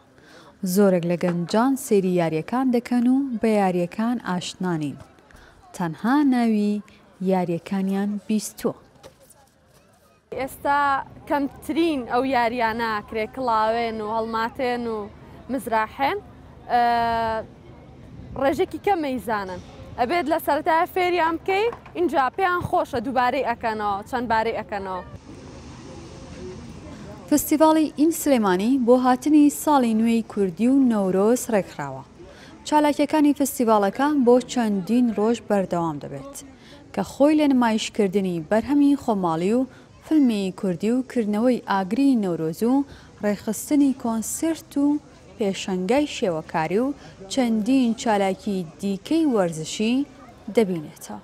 زۆرێک لە گەنجان سەیری یاریەکان دەکەن و بە یاریەکان ئاشنانین. تەنها ناوی یاریەکانیان بیستووە. ئێستا کەمترین ئەو یاریانە کرێکڵاوێن و هەڵماتێن و مزراحێن ڕێژێکی کەم مەیزانن ئەبێت لە سەرەتایە فێریان بکەی اینجا پێیان خۆشە دووبارەی ئەکەنەوە چەند بارەی ئەکەنەوە. فستیڤاڵی ئین سلێمانی بۆ هاتنی ساڵی نوێی کوردی و نەورۆز ڕێکخراوە. چالاکیەکانی فستیڤاڵەکە بۆ چەندین ڕۆژ بەردەوام دەبێت کە خۆی لە نمایشکردنی بەرهەمی خۆماڵی و فیلمی کوردی و کردنەوەی ئاگری نەورۆز و ڕێخستنی کۆنسرت و پێشەنگای شێوەکاری و چەندین چالاکی دیکەی وەرزشی دەبینێتەوە.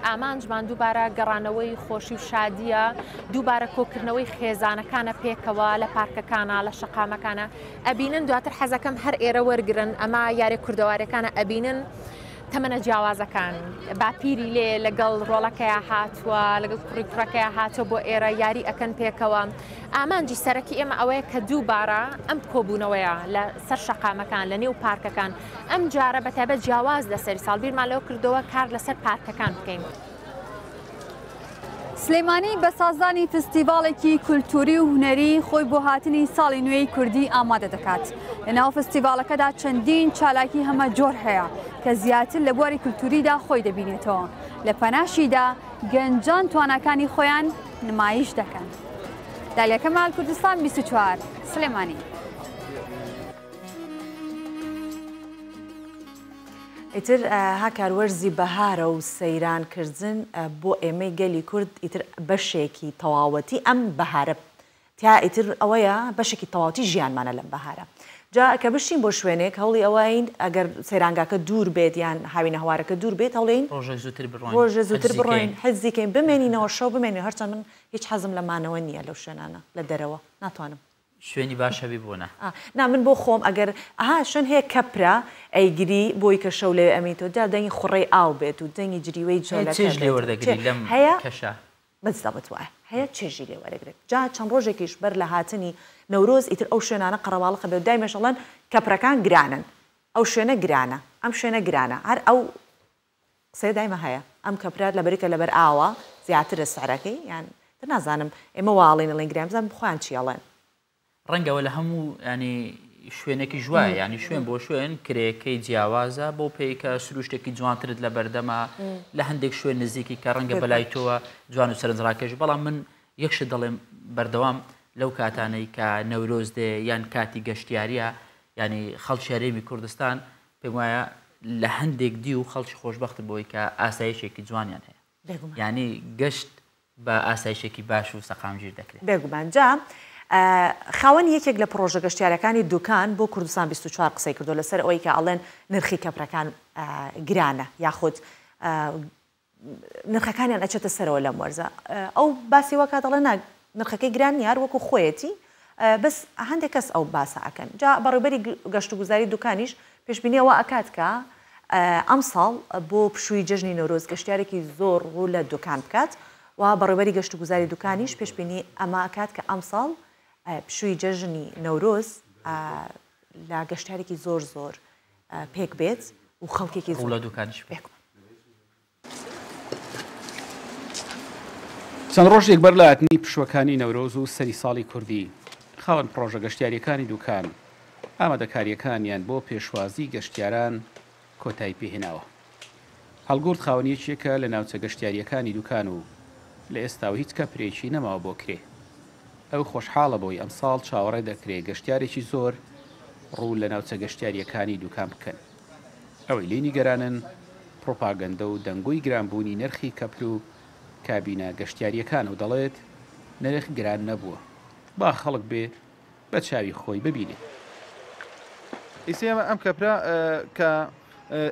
ئامانجمان دووبارە گەڕانەوەی خۆشی و شادیە دووبارە کۆکردنەوەی خێزانەکانە پێکەوە لە پارکەکانە لە شەقامەکانە ئەبینن دواتر حەزەکەم هەر ئێرە وەرگرن ئەمە یاری کوردەوارەکانە ئەبینن تەمەنە جیاوازەکان باپیری لێ لەگەڵ ڕۆڵەکەیە هاتووە لەگەڵ کوڕیکڕەکەیە هاتووە بۆ ئێرە یاری ئەکەن پێکەوە ئامانجی سەرەکی ئێمە ئەوەیە کە دووبارە ئەم کۆبوونەوەیە لە سەر شەقامەکان لە نێو پارکەکان ئەم جارە بەتایبەت جیاواز لەسەری ساڵ بیرمان لەوە کردەوە کار لەسەر پارکەکان بکەین. سلێمانی بە سازانی فستیڤاڵێکی کولتوری و هونەری خۆی بۆ هاتنی ساڵی نوێی کوردی ئامادە دەکات. لەناو فستیڤاڵەکەدا چەندین چالاکی هەمە جۆر هەیە کە زیاتر لە بواری کولتوریدا خۆی دەبینێتەوە. لە پەناشیدا گەنجان تواناکانی خۆیان نمایش دەکەن. دالیەکە مال کوردستان 24 سلێمانی. ئیتر هاکاروەرزی بەهارە و سەیرانکردن بۆ ئێمەی گەلی کورد ئیتر بەشێکی تەواوەتی ئەم بەهارە تا ئیتر ئەوەیە بەشێکی تەواوەتی ژیانمانە لەم بەهارە. جا کە بشین بۆ شوێنێک هەوڵی ئەوەین ئەگەر سەیرانگاکە دوور بێت یان هاوینە هەوارەکە دوور بێت هەوڵین ڕۆژە زووتر بڕۆین حەزیکەین بمێنینەوە شەو بمێنین هەرچەند من هیچ حەزم لەمانەوە نییە لەو شوێنانە لە دەرەوە ناتوانم. شوێنی باش هەبی بوونە نا من بۆ خۆم ئەگەر ئاها شوێن هەیە کەپرا ئەیگری بۆی کە شەو لێ ئەمیتەوە دا دەنگی خوڕی ئاو بێت و دەنگی جریوەی چێژ لێ وەردەگری لەم کەشە بەستەبت وایە هەیە چێژی لێ وەرەگرێت جا چەند ڕۆژێکیش بەر لە هاتنی نەورۆز ئیتر ئەو شوێنانە قەڕەواڵقە بێت دای مەشەڵەن کەپرەکان گرانن ئەو شوێنە گرانە ئەم شوێنە گرانە هەر ئەو قسەی دایمە هەیە ئەم کەپرات لەبەریکە لەبەر ئاوە زیاترە سعرەکەی یان نازانم ئێمە واڵین لەڵین گرام بزانم بخوان چیاڵێن ڕەنگەوە لە هەموو ینی شوێنێکی ژوایە ینی شوێن بۆ شوێن کرێکەی جیاوازە بۆ پێیکە سروشتێکی جوانترت لە بەردەما لە هەندێک شوێن نزیکی کە ڕەنگە بەلای تۆوە جوان و سەرنجڕاکەش بەڵام من یەکشت دەڵێم بەردەوام لەو کاتانەی کە نەورۆز دێ یان کاتی گەشتیاریە ینی خەڵکی هەرێمی کوردستان پێم وایە لە هەندێک دی و خەڵکی خۆشبەخت بۆی کە ئاسایشێکی جوانیان هەیە ینی گەشت بە ئاسایشێکی باش و سەقامگیر دەکرێت بێگومان جا خاوەن یەکێک لە پرۆژە گەشتیارەکانی دوکان بۆ کوردستان 24 قسەی کردو لەسەر ئەوەی کە ئەڵێن نرخی کەپرەکان گرانە یاخود نرخەکانیان ئەچێتە سەرەوە لەم وەرزە ئەو باسی وەکات دەڵێن نرخەکەی گران یار وەکو خۆیەتی بەس هەندێک کەس ئەو باسە ئەکەن جا بەڕێوەبەری گەشت و گوزاری دوکانیش پێشبینیەوە ئەکات کە ئەم ساڵ بۆ پشووی جژنی نەورۆز گەشتیارێکی زۆر ڕوو لە دوکان بکات و بەڕێوەبەری گەشت و گوزاری دوکانیش پێشبینی ئەمە ئەکات کە ئەم ساڵ پشووی جەژنی نەورۆز لە گەشتارێکی زۆر زۆر پێک بێت و خەڵکێکی زۆر لە دوکانیش پێک چەند ڕۆژێک بەر لە هاتنی پشوەکانی نەورۆز و سەری ساڵی کوردی خاوەن پرۆژە گەشتیاریەکانی دوکان ئامادەکاریەکانیان بۆ پێشوازی گەشتیاران کۆتایی پێهێناوە هەڵگورد خاوەنیەکێکە لە ناوچە گەشتیاریەکانی دوکان و لە ئێستا هیچ کەپرێکی نەماوە بۆ کرێ ئەو خۆشحاڵە بۆی ئەم ساڵ چاوەڕێ دەکرێت گەشتیارێکی زۆر ڕوو لە ناوچە گەشتیاریەکانی دوکان بکەن ئەوەی لێ نیگەرانن پرۆپاگەندە و دەنگۆی گرانبوونی نرخی کەپر و کابینە گەشتیاریەکان و دەڵێت نرخ گران نەبووە با خەڵک بێ بە چاوی خۆی ببینێت ئیسێمە ئەم کەپرا کە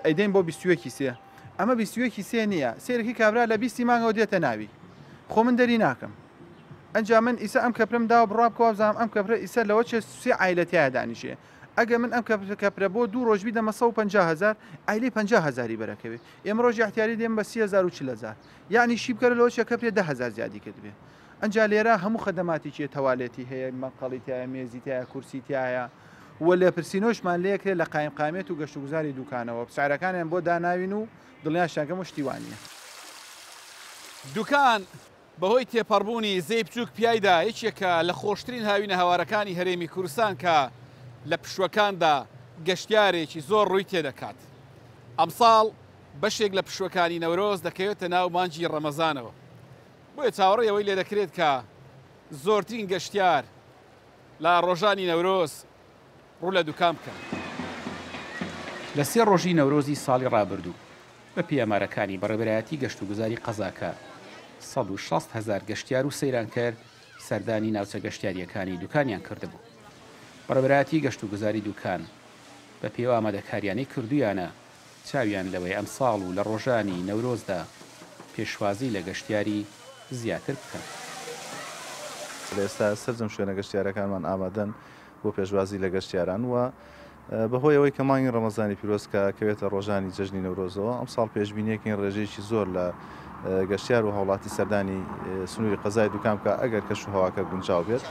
ئەیدەین بۆ 21 سێ ئەمە 21 سێ نییە سێرەکی کابرا لە 20 مانگەوە دێتە ناوی خۆ من دەری ناکەم ئەنجا من ئیسا ئەم کەپرم داوە بڕابکەوە بزانم ئەم کەپرە ئیسا لەوە چێ سێ عیلەتیایە دانیشێ ئەگە من ئەم کەپرە بۆ 2 ڕۆژ بیدەمە 150,000 ئایلی 50,000 بەرەکەوێت ئێمە ڕۆژی احتیاری دێم بە 30,000 یعنی شی بکەرە لەوە چێ کەپرێ 10,000 زیادی کردبێ ئەنجا لێرە هەموو خەدەماتی چێ تەوالێتی هەیە مەقەڵیتایە مێزیتایە کورسیتایە وە لە پرسینۆشمان لەیەکرێت لە قایم قامێت و گەشت و گوزاری دوکانەوە سعرەکانیان بۆ داناوین و دڵنیاشتانکەم شتیوانیە دوکان بەهۆی تێپەڕبوونی زەی بچووک پیایدا یەکێکە لە خۆشترین هاوینە هاوارەکانی هەرێمی کوردستان کە لە پشوەکاندا گەشتیارێکی زۆر ڕووی تێدەکات ئەمساڵ بەشێک لە پشوەکانی نەورۆز دەکەوێتە ناو مانجی ڕەمەزانەوە بۆیە چاوەڕێەوەی لێ دەکرێت کە زۆرترین گەشتیار لە ڕۆژانی نەورۆز ڕوو لە دوکان بکەن لە سێ ڕۆژی نەورۆزی ساڵی ڕابردوو بە پێمارەکانی بەڕێبەرایەتی گەشت و گوزاری قەزاکە 160,000 گەشتیار و سەیرانکەر سەردانی ناوچە گەشتیاریەکانی دوکانیان کردبوو بەڕێبەرایەتی گەشت و گوزاری دوکان بە پێوە ئامادەکاریانەی کردویانە چاویان لەوەی ئەم ساڵ و لە ڕۆژانی نەورۆزدا پێشوازی لە گەشتیاری زیاتر بکەن لە ئێستا سەرجەم شوێنە گەشتیارەکانمان ئامادەن بۆ پێشوازی لە گەشتیاران وە بەهۆی ئەوەی کە مانگی ڕەمەزانی پیرۆزکە کەوێتە ڕۆژانی جەژنی نەورۆزەوە ئەم ساڵ پێشبینیەکەین ڕێژەیەکی زۆر لە گەشتیار و هەوڵاتی سەردانی سنووری قەزای دوکان بکە ئەگەر کەش و هەواکە گونجاو بێت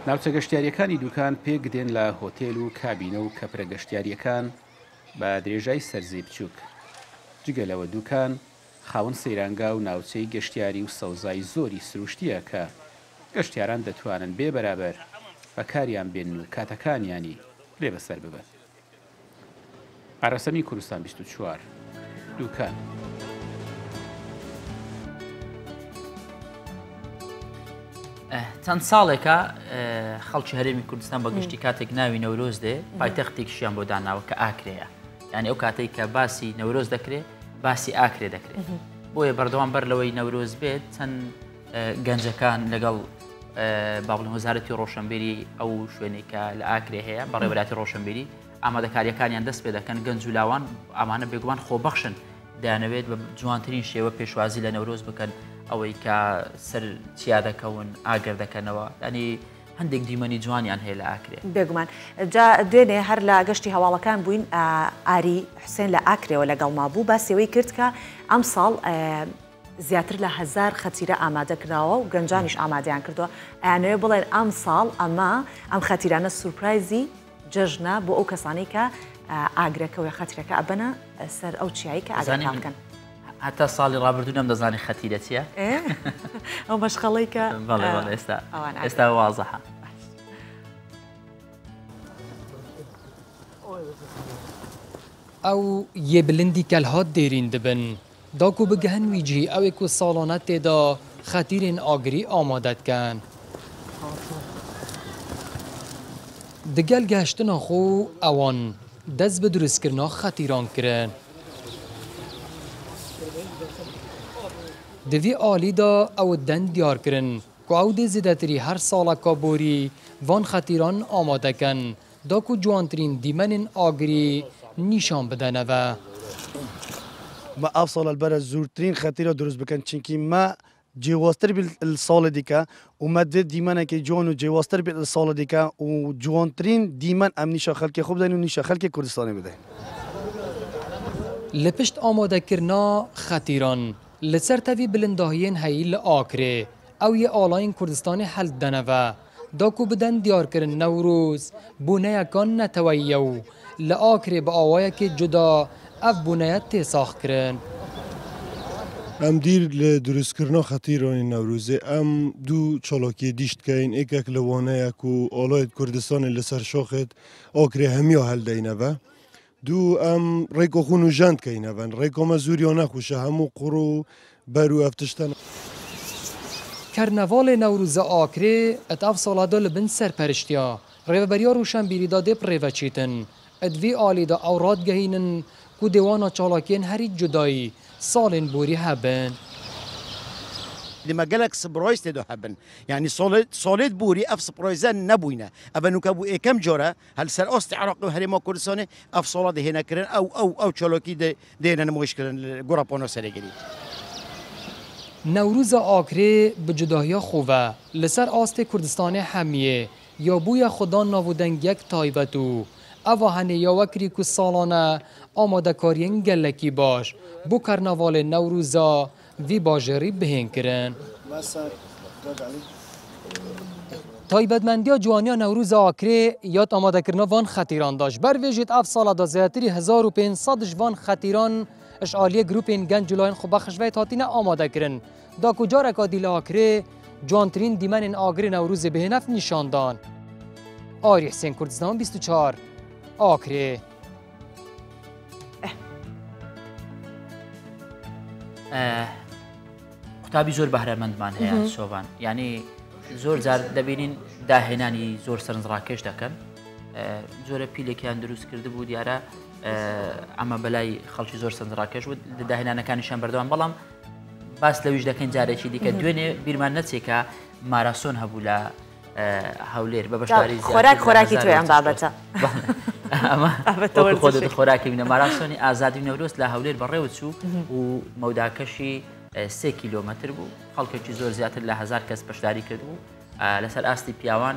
ناوچە گەشتیاریەکانی دوکان پێک دێن لە هۆتێل و کابینە و کەپرە گەشتیاریەکان بە درێژای سەرزەی بچووک جگەلەوە دوکان خاوەن سەیرانگا و ناوچەی گەشتیاری و سەوزای زۆری سروشتیە کە گەشتیاران دەتوانن بێ بەرابەر بەکاریان بێن و کاتەکانیانی لێ بەسەر ببن ئارەسەمی کوردستان 24 دوکان چەند ساڵێکە خەڵکی هەرێمی کوردستان بە گشتی کاتێک ناوی نەورۆز دێ پایتەختێکیشیان بۆ داناوە کە ئاکرەیە یعنی ئەو کاتێک کە باسی نەورۆز دەکرێت باسی ئاکرێ دەکرێت بۆیە بەردەوام بەر لەوەی نەورۆز بێت چەند گەنجەکان لەگەڵ باڵی وەزارەتی ڕۆشنبیری ئەو شوێنێکە لە ئاکرێ هەیە بەڕێوەبەراتی ڕۆشنبیری ئامادەکاریەکانیان دەست پێ دەکەن گەنج و لاوان ئەمانە بێگومان خۆبەخشن دەیانەوێت بە جوانترین شێوە پێشوازی لە نەورۆز بکەن ئەوەی کە سەر چیا دەکەون ئاگەر دەکەنەوە ینی هەندێک دیمەنی جوانیان هەیە لە ئاکرێ. بێگومان جا دوێنێ هەر لە گەشتی هەواڵەکان بووین ئاری حوسێن لە ئاکرێەوە لەگەڵ مابوو باسیەوەی کرد کە ئەم ساڵ زیاتر لە 1000 خەتیرە ئامادەکراوە و گەنجانیش ئامادەیان کردووە ئەیانەوێ بڵێن ئەم ساڵ ئەم خەتیرانە سورپرایزی جەژنە بۆ ئەو کەسانی کە ئاگرەکە و خەتیرەکە ئەبەنە سەر ئەو چیایی کە ئاگرەکان بکەن. هەتا ساڵی ڕابردوو نەم دەزانی خەتیرە چییە؟ ئەو مەشخەڵەی کە ئێستا وازەحە. ئەو یێ بلندی کەلهات دێرین دەبن داکو بگەهن ویجی ئەوێک و ساڵانە تێدا خەتیرên ئاگری ئامادە دکەن. دگەل گەشتنا خۆ ئەوان دەست بە دروستکردنا خەتیران kirin. Di vê alî da ew deng diyar kirin ku ew dê zêdetirî her saleka borî van xetîran amade kin da ku ciwantirîn dîmenên agirî nîşan bidene ve. ما أفصل البلد زورترين خطيرة دروس بكن چنكي ما جواستر بالصالة ديكا وما ديمانا كي جوان وجواستر بالصالة ديكا وجوانترين ديمان أم نيشا خلقي خوب دين ونيشا خلقي كردستاني بدين. لپشت آماده کرنا خطیران لسر تاوی بلنداهین هایی لآکره او یه آلاین کردستان حل دنوه داکو بدن دیار کرن نوروز بونه یکان نتوییو لآکره با آوائه که جدا اف بونه تیساخ کرن. ام دیر لدروست کرنا خطیران نوروزه ام دو چالاکی دیشت که این ایک لوانه یک و آلایت کردستان لسر شاخت آکره همیا حل دینوه دو ام ریکو خونو جند که اینه ون ریکو مزوریانه خوشه همو قرو برو افتشتن کرنوال نوروز آکره اتاف سالادا لبن سرپرشتیا ریوبریا روشن بیریداده پریوه چیتن ادوی آلی دا اوراد گهینن کو دیوانا چالاکین هری جدایی سالین بوری هبن لما قالك سبرايز تدو حبن يعني صوليد بوري اف سبرايزان نبوينا ابنو كابو اي كم جورا هل سر اوست عراق هري ما كردستاني اف صولاد هنا كرن او تشولوكي دينا مشكلن غورابونو سريغري نوروز آکره به جداهی خوبه لسر آست کردستان همیه یا بوی خدا ناودنگ یک تایبتو اوهنه یا وکری که سالانه آماده کارین گلکی باش بو کرنوال نوروزا وی باجری بهین کرن. تایبەتمەندیە جوانیە نەوروز ئاکرێ یاد ئامادەکردنە وان خەتیران داشت. بەروێژێت ئەف ساڵەدا زیاتری 1500 وان خەتیران ئەشعالیە گروپên گەنج جولاین خۆ بەخشڤەیە هاتینە ئامادەکردن. دا ku careka dî li Akrê ciwantirîn dîmenên agirê Newrûzê bihênev nîşandan. Arî Hüseyn Kurdistan 24 Akrê. قوتابی زۆر بەهرەمەندمان هەیە شۆڤان یعنی زۆر جار دەبینین داهێنانی زۆر سەرنجڕاکێش دەکەن زۆرە پیلێکیان دروست کرده بوو دیارە ئەمە بەلای خەڵکی زۆر سەرنجڕاکێش بود داهێنانەکانیشان بەردەوام بەڵام باس لەویش دەکەن جارێکی دیکە دوێنێ بیرمان نەچێکە ماراسۆن هەبوو لە هەولێر بە بەشداری خۆراکی توێ ئەم بابەتە ئەمە خۆت خۆراکی بینە ماراسۆنی ئازادی نەورۆز لە هەولێر بەڕێوە چوو و مەوداکەشی 3 کیلۆمەتر بوو خەڵکێکی زۆر زیاتر لە 1000 کەس بەشداری کردبوو لەسەر ئاستی پیاوان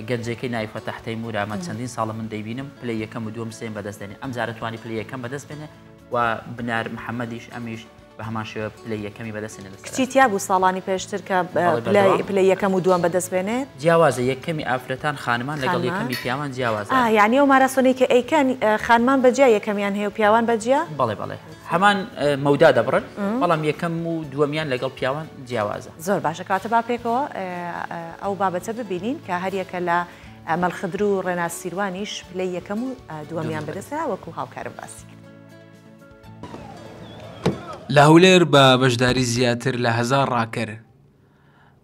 گەنجەکەی ناوی فەتەح تەیموور ئەمە چەندین ساڵە من دەیبینم پلەی یەکەم و دووەم سێم بەدەست دێنێ ئەم جارە توانی پلەی یەکەم بەدەست بێنێ و بنار محەممەدیش ئەمیش بە هەمان شێوە پلەی یەکەمی بەدەستێنێ کچیتیا بوو ساڵانی پێشتر کە پلەی یەکەم و دووەم بەدەست بێنێت جیاوازە یەکەمی ئافرەتان خانمان لەگەڵ یەکەمی پیاوان جیاوازە یعنی ئەو ماراسۆنی کە ئەیکەن خانمان بەجیا یەکەمیان هەیە و پیاوان بەجیا بەڵێ بەڵێ هەمان مەودا دەبڕن بەڵام یەکەم و دووەمیان لەگەڵ پیاوان جیاوازە زۆر باشە کاتە با پێکەوە ئەو بابەتە ببینین کە هەریەکە لە مەلخدر و ڕێناز سیروانیش پلەی یەکەم و دووەمیان بەدەستە وەکو هاوکارم باسی کرد لە هەولێر بە بەشداری زیاتر لە 1000 ڕاکرد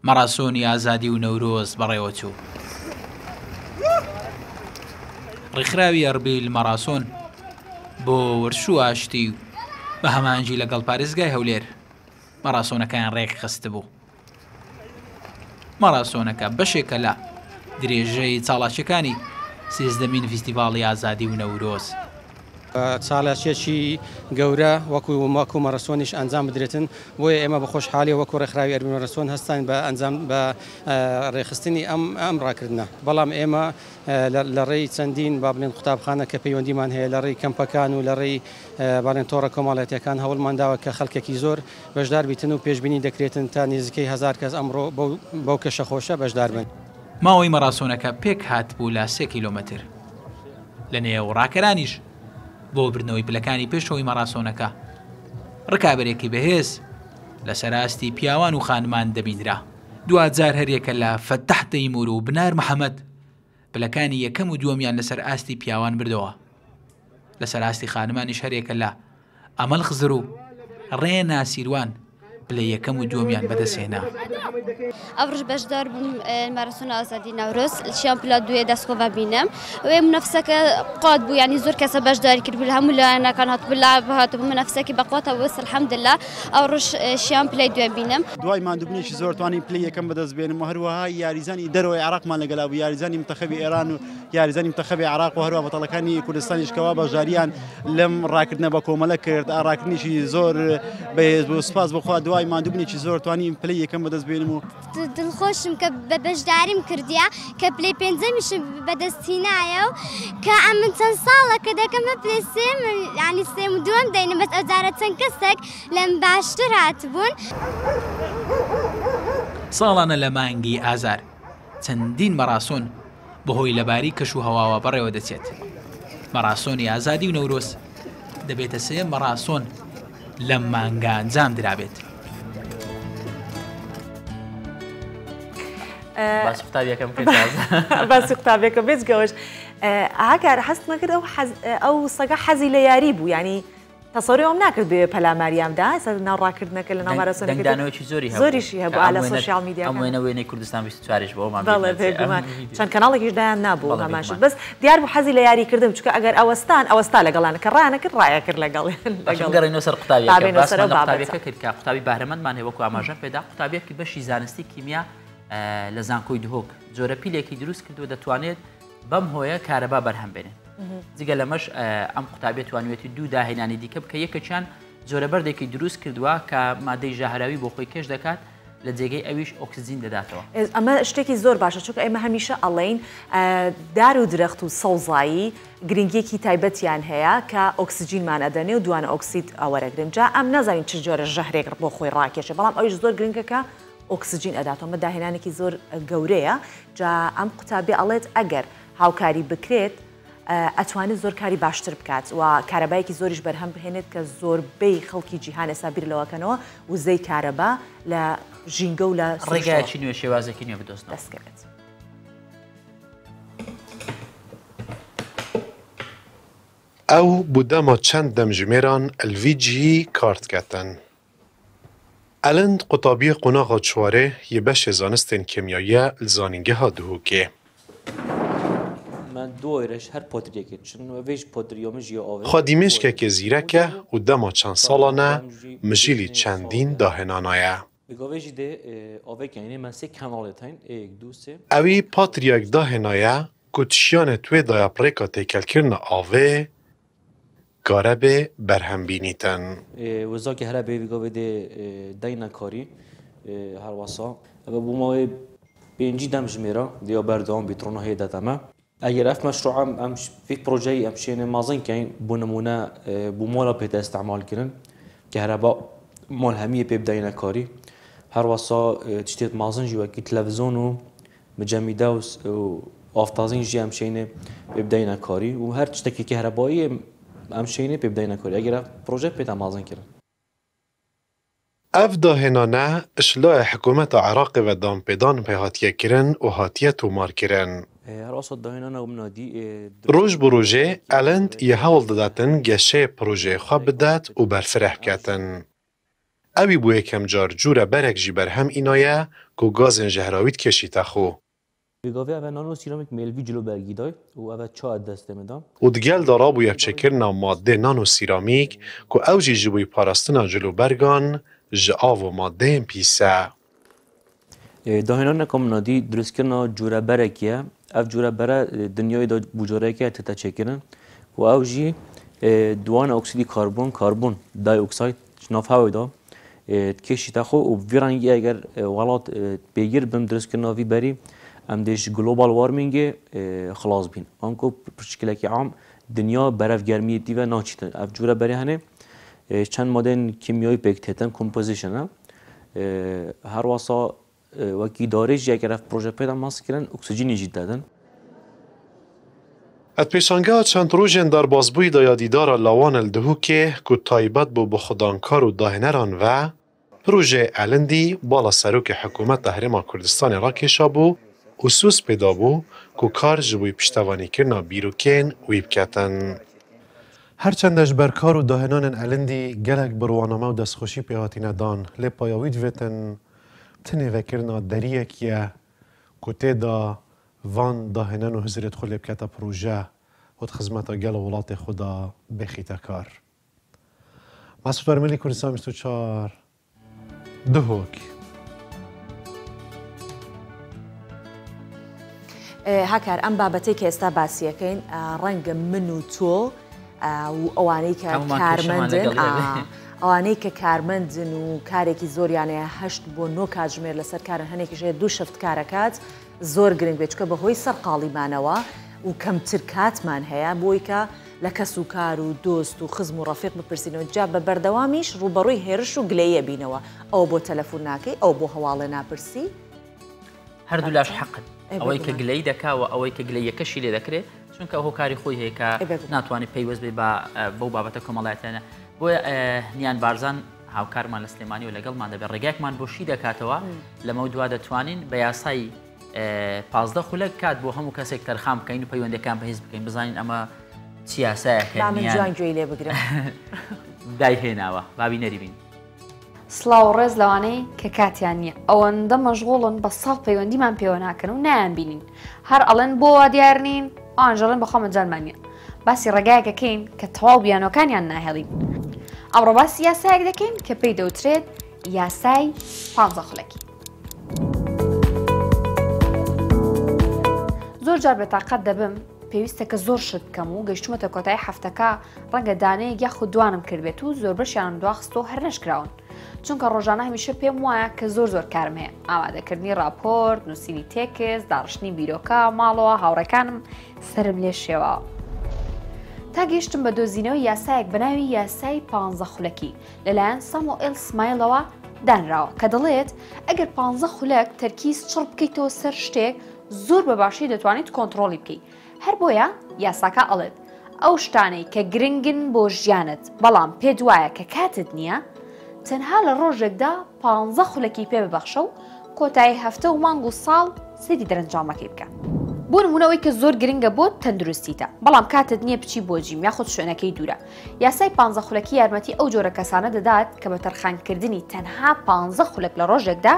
مەراسۆنی ئازادی و نەورۆز بەڕێوە چوو ڕێکخراوی ئەربیل مەراسۆن بۆ وەرشوو ئاشتی و بە هەمانجی لەگەڵ پارێزگای هەولێر مەراسۆنەکان ڕێک خست بوو مەراسۆنەکە بەشێکە لە درێژەی چاڵاچەکانی سێزدەمین فیستیڤاڵی ئازادی و نەورۆز چاڵاشێکی گەورە وەکو مەرەسۆنیش ئەنجام بدرێتن بۆیە ئێمە بە خۆشحالی وەکو ڕێکخراوی ئەربی مەرەسۆن هەستان بە ئەنجام بە ڕێخستنی ئەم ڕاکردنە بەڵام ئێمە لە ڕێی چەندین با بڵێن قوتابخانە کە پەیوەندیمان هەیە لە ڕێی کەمپەکان و لە ڕێی باڵێن تۆڕە کۆمەڵایەتیەکان هەوڵمانداوە کە خەڵکێکی زۆر بەشدار بیتن و پێشبینی دەکرێتن تا نزیکەی 1000 کەس ئەمڕۆ بەو کەشە خۆشە بەشدار بن. ماوەی مەراسۆنەکە پێک هات بوو لە 3 کیلۆمەتر لە نێو ڕاکەرانیش بۆ برنەوەی پلەکانی پێشەوەی مەراسۆنەکە ڕکابەرێکی بەهێز لە سەراستی پیاوان و خانمان دەبینرا. دوجار هەرێکە لە فەتەح تەیمور و بنار محەممەد پلەکانی یەکەم و دووەمیان لەسەر ئاستی پیاوان بردەوە. لەسەر ئاستی خانمانیش هەرێکە لە ئەمەل خزر و ڕێنا سیروان پلە یەکەم و دووەمیان بەدەستهێنا. ئەوڕژ بەشدار بووم مارەسۆنە ئازادی ناورۆز چیان پلا دوێ دەستخۆڤ بینم وێ منەفسەکە قات بوو ینی زۆر کەسە بەشداری کرد بوو هەموو لایەنەکان هاتبوو هاتبوو منەفسەکی بەقواتە وەس الحەمدلله ئەوڕژ شیان پلەی دوێ بینم. دوای ماندوبنیشی زۆر توانی پلەی یەکەم بەدەست بێنم و هەروەها یاریزانی دەرەوەی عراقمان لەگەڵا بوو یاریزانی منتەخەبی ئێران و یاریزانی منتەخەبی عراق و هەروە بەتەڵەکانی کوردستانیشکەوە بەژاریان لەم ڕاکردنە بە کۆمەلە کرد ڕاکردنیشی زۆر بەهێز بوو سپاس بخوا دوای ماندوبنێکی زۆر توانیم پلەی یەکەم بەدەست بێنم و دڵخۆشم کە بە بەشداریم کردیا کە پلەی پێنجەمیش بەدەستهێنایە و کە ئەم من چەند ساڵە کە دەکەمە پلەی سێم ینی سێم و دووەم دەینە بەس ئەوجارە چەند کەسێک لەم باشتر هاتبوون. ساڵانە لە مانگی ئازار چەندین مەراسۆن بەهۆی لەباری کەش و هەواوە بەڕێوە دەچێت. مەراسۆنی ئازادی و نەورۆز دەبێتە سێ مەراسۆن لەم مانگە ئەنجام درابێت. باسی قوتابیەکەم کرد باسی قوتابیەکە بێت گەوەش ئاگار هەست نەکرد ئەو سەگە حەزی لە یاری بوو ینی تەسەوری ئەوم ناکرد بێ پەلاماریامدا سەر ناوڕاکردنەکە لە ناومارەسۆنەکە دەنگدانەوەی زۆریشی هەبوو لە سۆشیال میدیاکان ئەم وێنەی کوردستان 24 بۆمان بەڵێ چەند کەناڵێکیش دایان نابوو هەماشت بەس دیار بوو حەزی لە یاریکردن چکە ئەگەر ئەوەستا لەگەڵانە کە ڕایەنەکرد ڕایە کرد لەگەڵگەڕینەوە سەر قوتابیەکە کرد کە قوتابی بەهرەمەندمان هەیە وەکو ئاماژە پێدا قوتابیەکی بەشی زانستی کیمیا لە زانکۆی دهۆک جۆرە پیلێکی دروست کردو دەتوانێت بەم هۆیە کارەبا بەرهەم بێنێت. جگە لەمەش ئەم قوتابێت توانوێتی دوو داهێنانی دیکە بکە یەکەچیان جۆرە بەردێکی دروست کردووە کە مادەی ژاهراوی بۆ خۆی کێش دەکات لە جێگەی ئەویش ئۆکسیجین دەداتەوە. ئەمە شتێکی زۆر باشە چونکە ئێمە هەمیشە ئەڵێین دار و درەخت و سەوزایی گرنگیەکی تایبەتیان هەیە کە ئۆکسیجینمان ئەدەنێ و دوانە ئۆکسید ئەوەرەگرن جا ئەم نازانین چ جۆرە ژەهرێک بۆ خۆی ڕاکێشە بەڵام ئەویش زۆر گرنگەکە ئۆکسیجین ئەداتەوە داهێنانێکی زۆر گەورەیە جا ئەم قوتابی ئەڵێت ئەگەر هاوکاری بکرێت ئەتوانێت زۆر کاری باشتر بکات و کارەبایەکی زۆریش بەرهەم بهێنێت کە زۆربەی خەڵکی جیهان ئێستا بیر لەوەکەنەوە وزەی کارەبا لە ژینگە و لە ڕێگایکی نوێ شێوازێکی نوێ بدۆست دەستکەوێت. ئەو بودەمە چەند دەمژمێران ئەلڤیجی کارتکەتن. ئەلند قوتابیە قۆناغا چوارێ یە بەشێ زانستên کیمیاییە li zanîngeha Duhokê. Xwedîmêşkekê zîrek e û dema çend salan e mijîlî çendîn dahênanaye. Ew ê patriyek dahênaye ku tişiyanê twê daya pirêka têkelkirina avê garebe berhem bînîtin. Wezakê here bê gavê de dayna karî her wasa ev bû mavê pêncî dem ji mêra diya berdewam bîtrona hêya deteme. Eger ev meşruam em vê projeyê em şêne mazin kein bû nimûne bû mala pê te istemal kirin ki hereba mal hemiyê pê bidayna karî her wasa tiştê mazin jî wekî televizyon û micemîde û avtazîn jî em şêne pê bidayna karî û her tiştekî ki herebayî ئەم شینێ پێ بدەینە کۆری ئەگەرە پرۆژێ پێدا مازنکردن. Ev dahênane işlayê hikûmeta Iraqê ve danpêdan pê hatiye kirin û hatiye tûmarkirin. Roj bi rojê Elend yê hewl didatin geşê projeyê xwe bidet û berfireh biketin. Evî bû yekem car cûre berek jî berhem înaye ku gazên jehrawî dikeşîte xwe. û digel de rabûye çêkirina madê nanosîramîk ku ew jî ji bo parastina cilûbergan ji av û madeyên pîse. Dahênana komnadî durustkirina cûreberekî ye. Ev cûrebere dinyayê de bûcarekê tete çêkirin û ew jî دوان اکسیدی کاربون دای اکساید ناف هوای دا کشی تا خو و ویرانگی اگر ولات بگیر بم درست کنه وی بری ام دیش گلوبال وارمینگ خلاص بین آنکو پرشکل کی عام دنیا برف گرمی دی و ناچیت افجوره بری هنه چند ماده کیمیایی پکتن کمپوزیشن هر واسا وکی دارج اگر اف پروژه پیدا ماس کردن اکسیژنی جدید دادن ات پیشانگاه چند روژن در بازبوی دا یادیدار لاوان الدهو که تایبت بو بخودانکار و داهنران و پروژه الندی بالا سروک حکومت هرما کردستان را کشا بو اسوس پیدا بو که کار جبوی پشتوانی کرنا بیروکین ویب کتن. هرچندش برکار و داهنان الندی گلک بروانامه و دستخوشی پیهاتی ندان لپایاوید ویتن تنه وکرنا دریه که کته دا وان داهنان و حضرت خود لبکتا پروژه و خدمت گل ولات خدا بخیتا کار. مسعود ورملی کردستان 24 دهوک. هاکار ئەم بابەتەی کە ئێستا باسیەکەین ڕەنگە من و تۆ و ئەوانەی کە کارمەندن ئەوانەی کە کارمەندن و کارێکی زۆریانەیە 8 بۆ 9 کاتژمێر لەسەر کارن هەنێکیش 2 شەفت کارەکات زۆر گرنگ بێت چکە بەهۆی سەرقاڵیمانەوە و کەمتر کاتمان هەیە بۆی کە لە کەس و کار و دۆست و خزم و ڕەفیق بپرسینەوە جا بە بەردەوامیش ڕوبەڕووی هێرش و گلەیە بینەوە ئەو بۆ تەلەفۆن ناکەی ئەو بۆ هەواڵێ ناپرسی هەردوو لاش حەقن ئەوەی کە گلەی دەکاوە ئەوەی کە گلەیەکەشی لێ دەکرێت چونکە ئەو هۆکاری خۆی هەیە کە ناتوانێت پەیوەست بێ بەو بابەتە کۆمەڵایەتیانە بۆیە نیان بارزان هاوکارمان لە سلێمانی و لەگەڵمان دەبێت ڕێگایەکمان بۆ شی دەکاتەوە لەمە دوا دەتوانین بە یاسای 15 خولەک کات بۆ هەموو کەسێک تەرخام بکەین و پەیوەندەکان بەهێز بکەین بزانین ئەمە چی یاسایەکە جوان گوێی لێ بگرم دایهێناوە بابی نەریبین. سلااو ڕێز لەوانەی کە کاتیان نییە ئەوەندە مەژغوڵن بە ساڵ پەیوەندیمان پێوە ناکەن و نایان بینین هەر ئەڵێن بۆ دیارنین ئاژەڵێن بەخۆمە جانمانە باسی ڕێگایەکەکەین کە تەواو بیانەکانیان ناهێڵین ئەمڕۆ باسی یاسایەک دەکەین کە پێی دەوترێت یاسای 15 خولەکی. زۆر جار بەتاقەت دەبم پێویستە کە زۆر شت بکەم و گەیشتومەتە کۆتایی هەفتەکە ڕەنگە دانەیەک یاخود دوانم کردبێت و زۆر بەشیانم دواخستەوە هەر نەشکراون چونکە ڕۆژانە هەمیشە پێم وایە کە زۆر کارم هەیە ئامادەکردنی راپۆرت نووسینی تێکس داڕشتنی بیرۆکە ماڵەوە هاوڕەکانم سرم لێ شێوە تا گەیشتم بە دۆزینەوەی یاسایەک بەناوی یاسای 15 خولەکی لەلایەن ساموئێل سمایلەوە دانراوە کە دەڵێت ئەگەر 15 خولەک تەرکیز چڕ بکەیتەوە سەر شتێک زۆر بەباشی دەتوانیت کۆنتترۆلی بکەیت هەر بۆیە یاساکە ئەڵێت ئەو شتانەی کە گرنگن بۆ ژیانت بەڵام پێ دوایە کە کاتت نییە تەنها لە ڕۆژێکدا 15 خولەکی پێ ببەخشە و کۆتایی هەفتە و مانگ و ساڵ سەری دەرەنجامەکەی بکە بۆ نمونەوەی کە زۆر گرنگە بۆ تەندروستیتە بەڵام کاتت نییە بچی بۆ جیم یاخود شوێنەکەی دوورە یاسای 15 خولەکی یارمەتی ئەو جۆرە کەسانە دەدات کە بە تەرخانکردنی تەنها 15 خولەک لە ڕۆژێکدا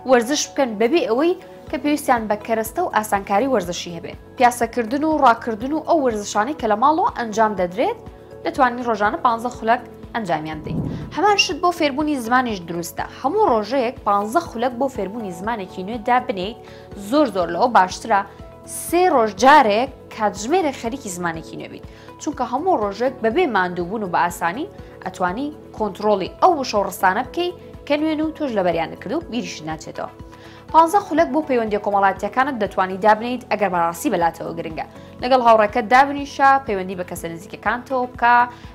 وەرزش بکەن بەبێ ئەوەی کە پێویستیان بە کەرەستە و ئاسانکاری وەرزشی هەبێت پیاسەکردن و ڕاکردن و ئەو وەرزشانەی کە لە ماڵەوە ئەنجام دەدرێت دەتوانین ڕۆژانە 15 خولەک ئەنجامیان بدەین هەمان شت بۆ فێربوونی زمانیش دروستە هەموو ڕۆژەیەک 15 خولەک بۆ فێربوونی زمانێکی نوێ دابنیت زۆر لەوە باشترە 3 ڕۆژ جارێک کاتژمێرە خەریکی زمانێکی نوێبیت چونکە هەموو ڕۆژێک بەبێ ماندووبوون و بە ئاسانی ئەتوانی کۆنتترۆلی ئەو وشە و ڕستانە بکەی کە نوێن و تۆش لەبەریان دەکرد و بیریش ناچێتەوە 15 خولەک بۆ پەیوەندی کۆمەڵاتیەکانت دەتوانی دابنیت ئەگەر بەڕاستی بەلاتەوە گرنگە لەگەڵ هاوڕێکەت دابنیشە پەیوەندی بە کەسە نزیکەکانتەوە بکە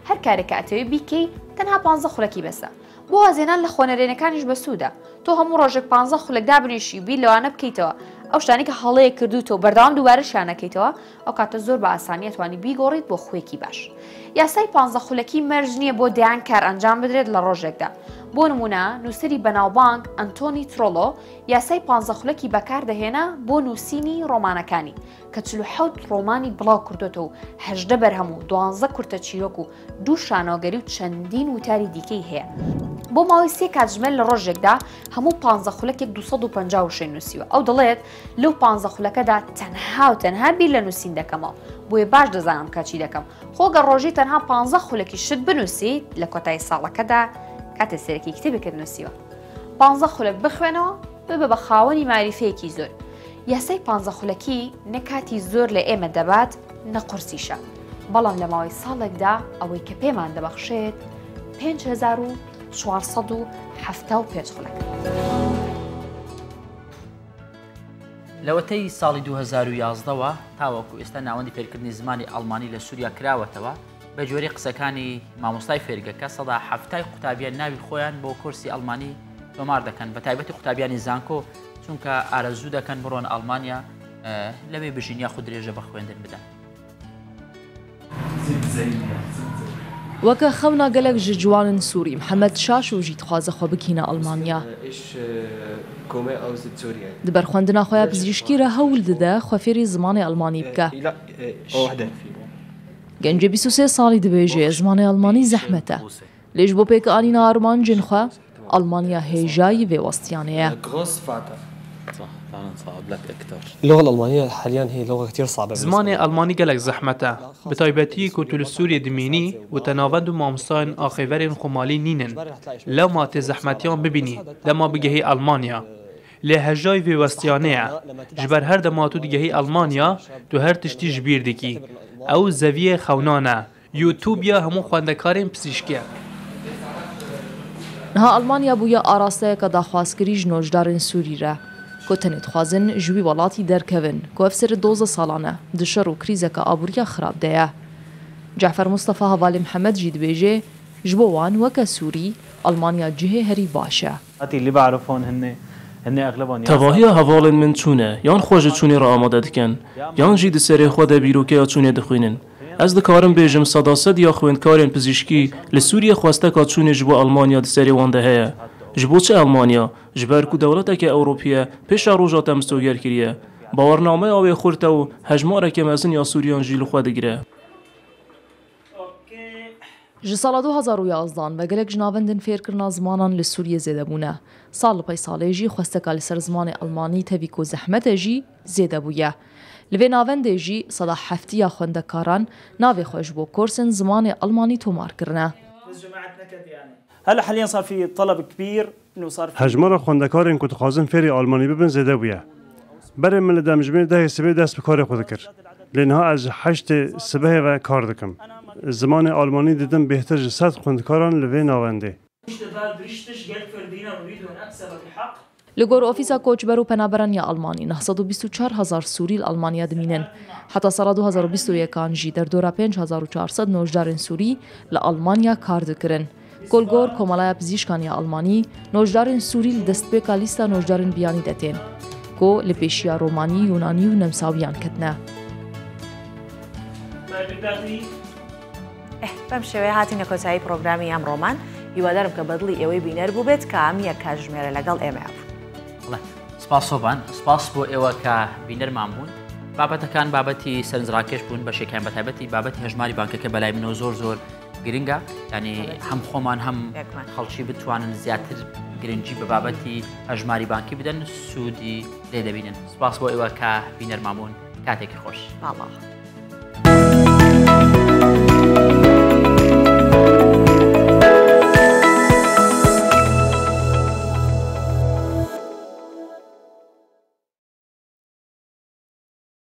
هەر کارێکە ئەتەوێت بیکەی تەنها 15 خولەکی بەسە بۆ وازێنان لە خۆنەرێنەکانیش بەسوودە تۆ هەموو ڕۆژێک 15 خولەک دابنیشی بیر لەوانە بکەیتەوە ئەو شتانی کە هەڵەیە کردوتەوە بەردەوام دووبارە شانەکەیتەوە ئەو کاتە زۆر بە ئاسانی توانی بیگۆڕیت بۆ خوێکی باش یاسای 15 خولەکی مەرج نییە بۆ دەیان کار ئەنجام بدرێت لە ڕۆژێکدا بۆ نمونە نووسری بەناوبانگ ئەنتۆنی ترۆلۆ یاسای 15 خولەکی بەکار دەهێنا بۆ نووسینی ڕۆمانەکانی کە 47 ڕۆمانی بڵاو کردوتەوە و 18 بەرهەموو 12 کورتە چیرۆک و 2 شانۆگەری و چەندین وتاری دیکەی هەیە بۆ ماوەی 3 کاتژمێر لە ڕۆژێکدا هەموو 15 خولەکێک 250 نووسیوە ئەو دەڵێت لەو 15 خولەکەدا تەنها بیر لە نووسین دەکەمەوە بۆیە باش دەزانم کاچی دەکەم خۆگە ڕۆژی تەنها 15 خولەکی شت بنووسیت لە کۆتایی ساڵەکەدا کاتە سەرەکی کتێبێکت نووسیوە 15 خولەک بخوێنەوە ببە بە خاوەنی ماریفەیەکی زۆر یاسای 15 خولەکی نەکاتی زۆر لە ئێمە دەبات نەقورسیشە بەڵام لە ماوەی ساڵێکدا ئەوەی کە پێمان دەبەخشێت 5475 خولەک. لەوەتەی ساڵی 2011ەوە تاوەکو ئێستا ناوەندی فێرکردنی زمانی ئەڵمانی لە سووریا کراوەتەوە بە جۆری قسەکانی مامۆستای فێرگەکە سەدا هەفتای قوتابیان ناوی خۆیان بۆ کورسی ئەڵمانی تۆمار دەکەن بە تایبەتی قوتابیانی زانکۆ چونکە ئارەزوو دەکەن بڕۆن ئەڵمانیا لەوێ بژینیا خود درێژە بە خوێندن بدەن. وەکە خەونا گەلێک ji ciwanên Sûrî Mihemed Şaş û jî dixwaze xwe bikîne Almanya. Di ber xwendina xwe ya pizîşkî re hewl dide xwe fêrî zimanê Almanî bike. Gencê 23 salî dibêje zimanê Almanî zehmet e. Lê ji bo pêkanîna armancên xwe Almanya hêjayî vê westiyanê ye. اللغة الألمانية حاليا هي لغة كتير صعبة. زماني ألماني قالك زحمته بتايبتي كتل سوريا دميني وتناوند ومامستان آخيورين خمالي نينن لو ما تزحمتيان ببيني لما بجهي ألمانيا لهجاي في وستيانية جبر هر دماتو دجهي ألمانيا تو هر تشتي جبير دكي أو زاوية خونانة يوتيوبيا همو خواندكارين بسيشكيا نها ألمانيا بويا آراسته كداخواسكري جنوجدارين سوري را كوتنت خوازن جوي ولاتي دركفن كوفسر دوزة صالانة دشر و كريزة كابوريا خراب دايا جعفر مصطفى هوالي محمد جيد بيجي جبوان وكا سوري ألمانيا جهة هري باشا اللي بعرفون هن اغلبهم تواهی هوالن من چونه یان خوژ چونی را آماده دکن یان جید سری خود بیروکه چونه دخوینن از دکارم بیجم صداست یا خویندکارن پزشکی لسوریه خواسته که چونه جبو آلمانیا دسری وانده هیا جبو چه آلمانیا جبر کو دولت که اروپیه پیش روزات مستوگر کریه باورنامه آوی خورته و هجماره که مزن یا سوریان جیل خود گیره ji sala 2011 ve gelek jinavendên fêrkirina zmanan li Sûriyê zêde bûne. Sal li pey salê jî xwesteka li ser zimanê Almanî tevî ku zehmetê jî zêde bûye. Li vê navendê jî sada heftiya xwendekaran navê xwe ji bo kursên zimanê Almanî tomar kirine. هلا حاليا صار في طلب كبير انه صار في هجمار خوندکارن که تخوازن فری آلمانی ببن زده بوده. برای من دمجمه ده سبه دست به کار خود کرد. لنها از 8 سبه و کار دکم. زمان آلمانی دیدم بهتر 100 خوندکاران لوی ناونده. Li gor ofîsa koçber û penaberaniya Almanî 924,000 Sûrî li Almanya dimînin. Heta sala 2021 jî derdora 5400 nojdarên Sûrî li Almanya kar dikirin. Golgor Komalaya Pizîşkan ya Almanî nojdarên Sûrî li destpêka lîsta nojdarên biyanî de tên. Ku li pêşiya Romanî, Yunanî û Nemsawiyan ketine. بەم شێوەیە هاتینە کۆتایی پرۆگرامی ئەم ڕۆمان هیوادارم کە بەدڵی ئێوەی بینەر بوو بێت کە ئەمیە کاتژمێرە لەگەڵ ئێمە بوو. سپاسۆبان سپاس بۆ ئێوە کە بینەرمان بوون بابەتەکان بابەتی سەرنجڕاکێش بوون بە شێکیان بە تایبەتی بابەتی هەژماری بانکەکە بەلای منەوە زۆر گرنگە ینی هەم خۆمان هەم خەڵکی بتوانن زیاتر گرنگی بە بابەتی هەژماری بانکی بدەن سوودی لێ دەبینن سپاس بۆ ئێوە کە بینەرمان بوون کاتێکی خۆش.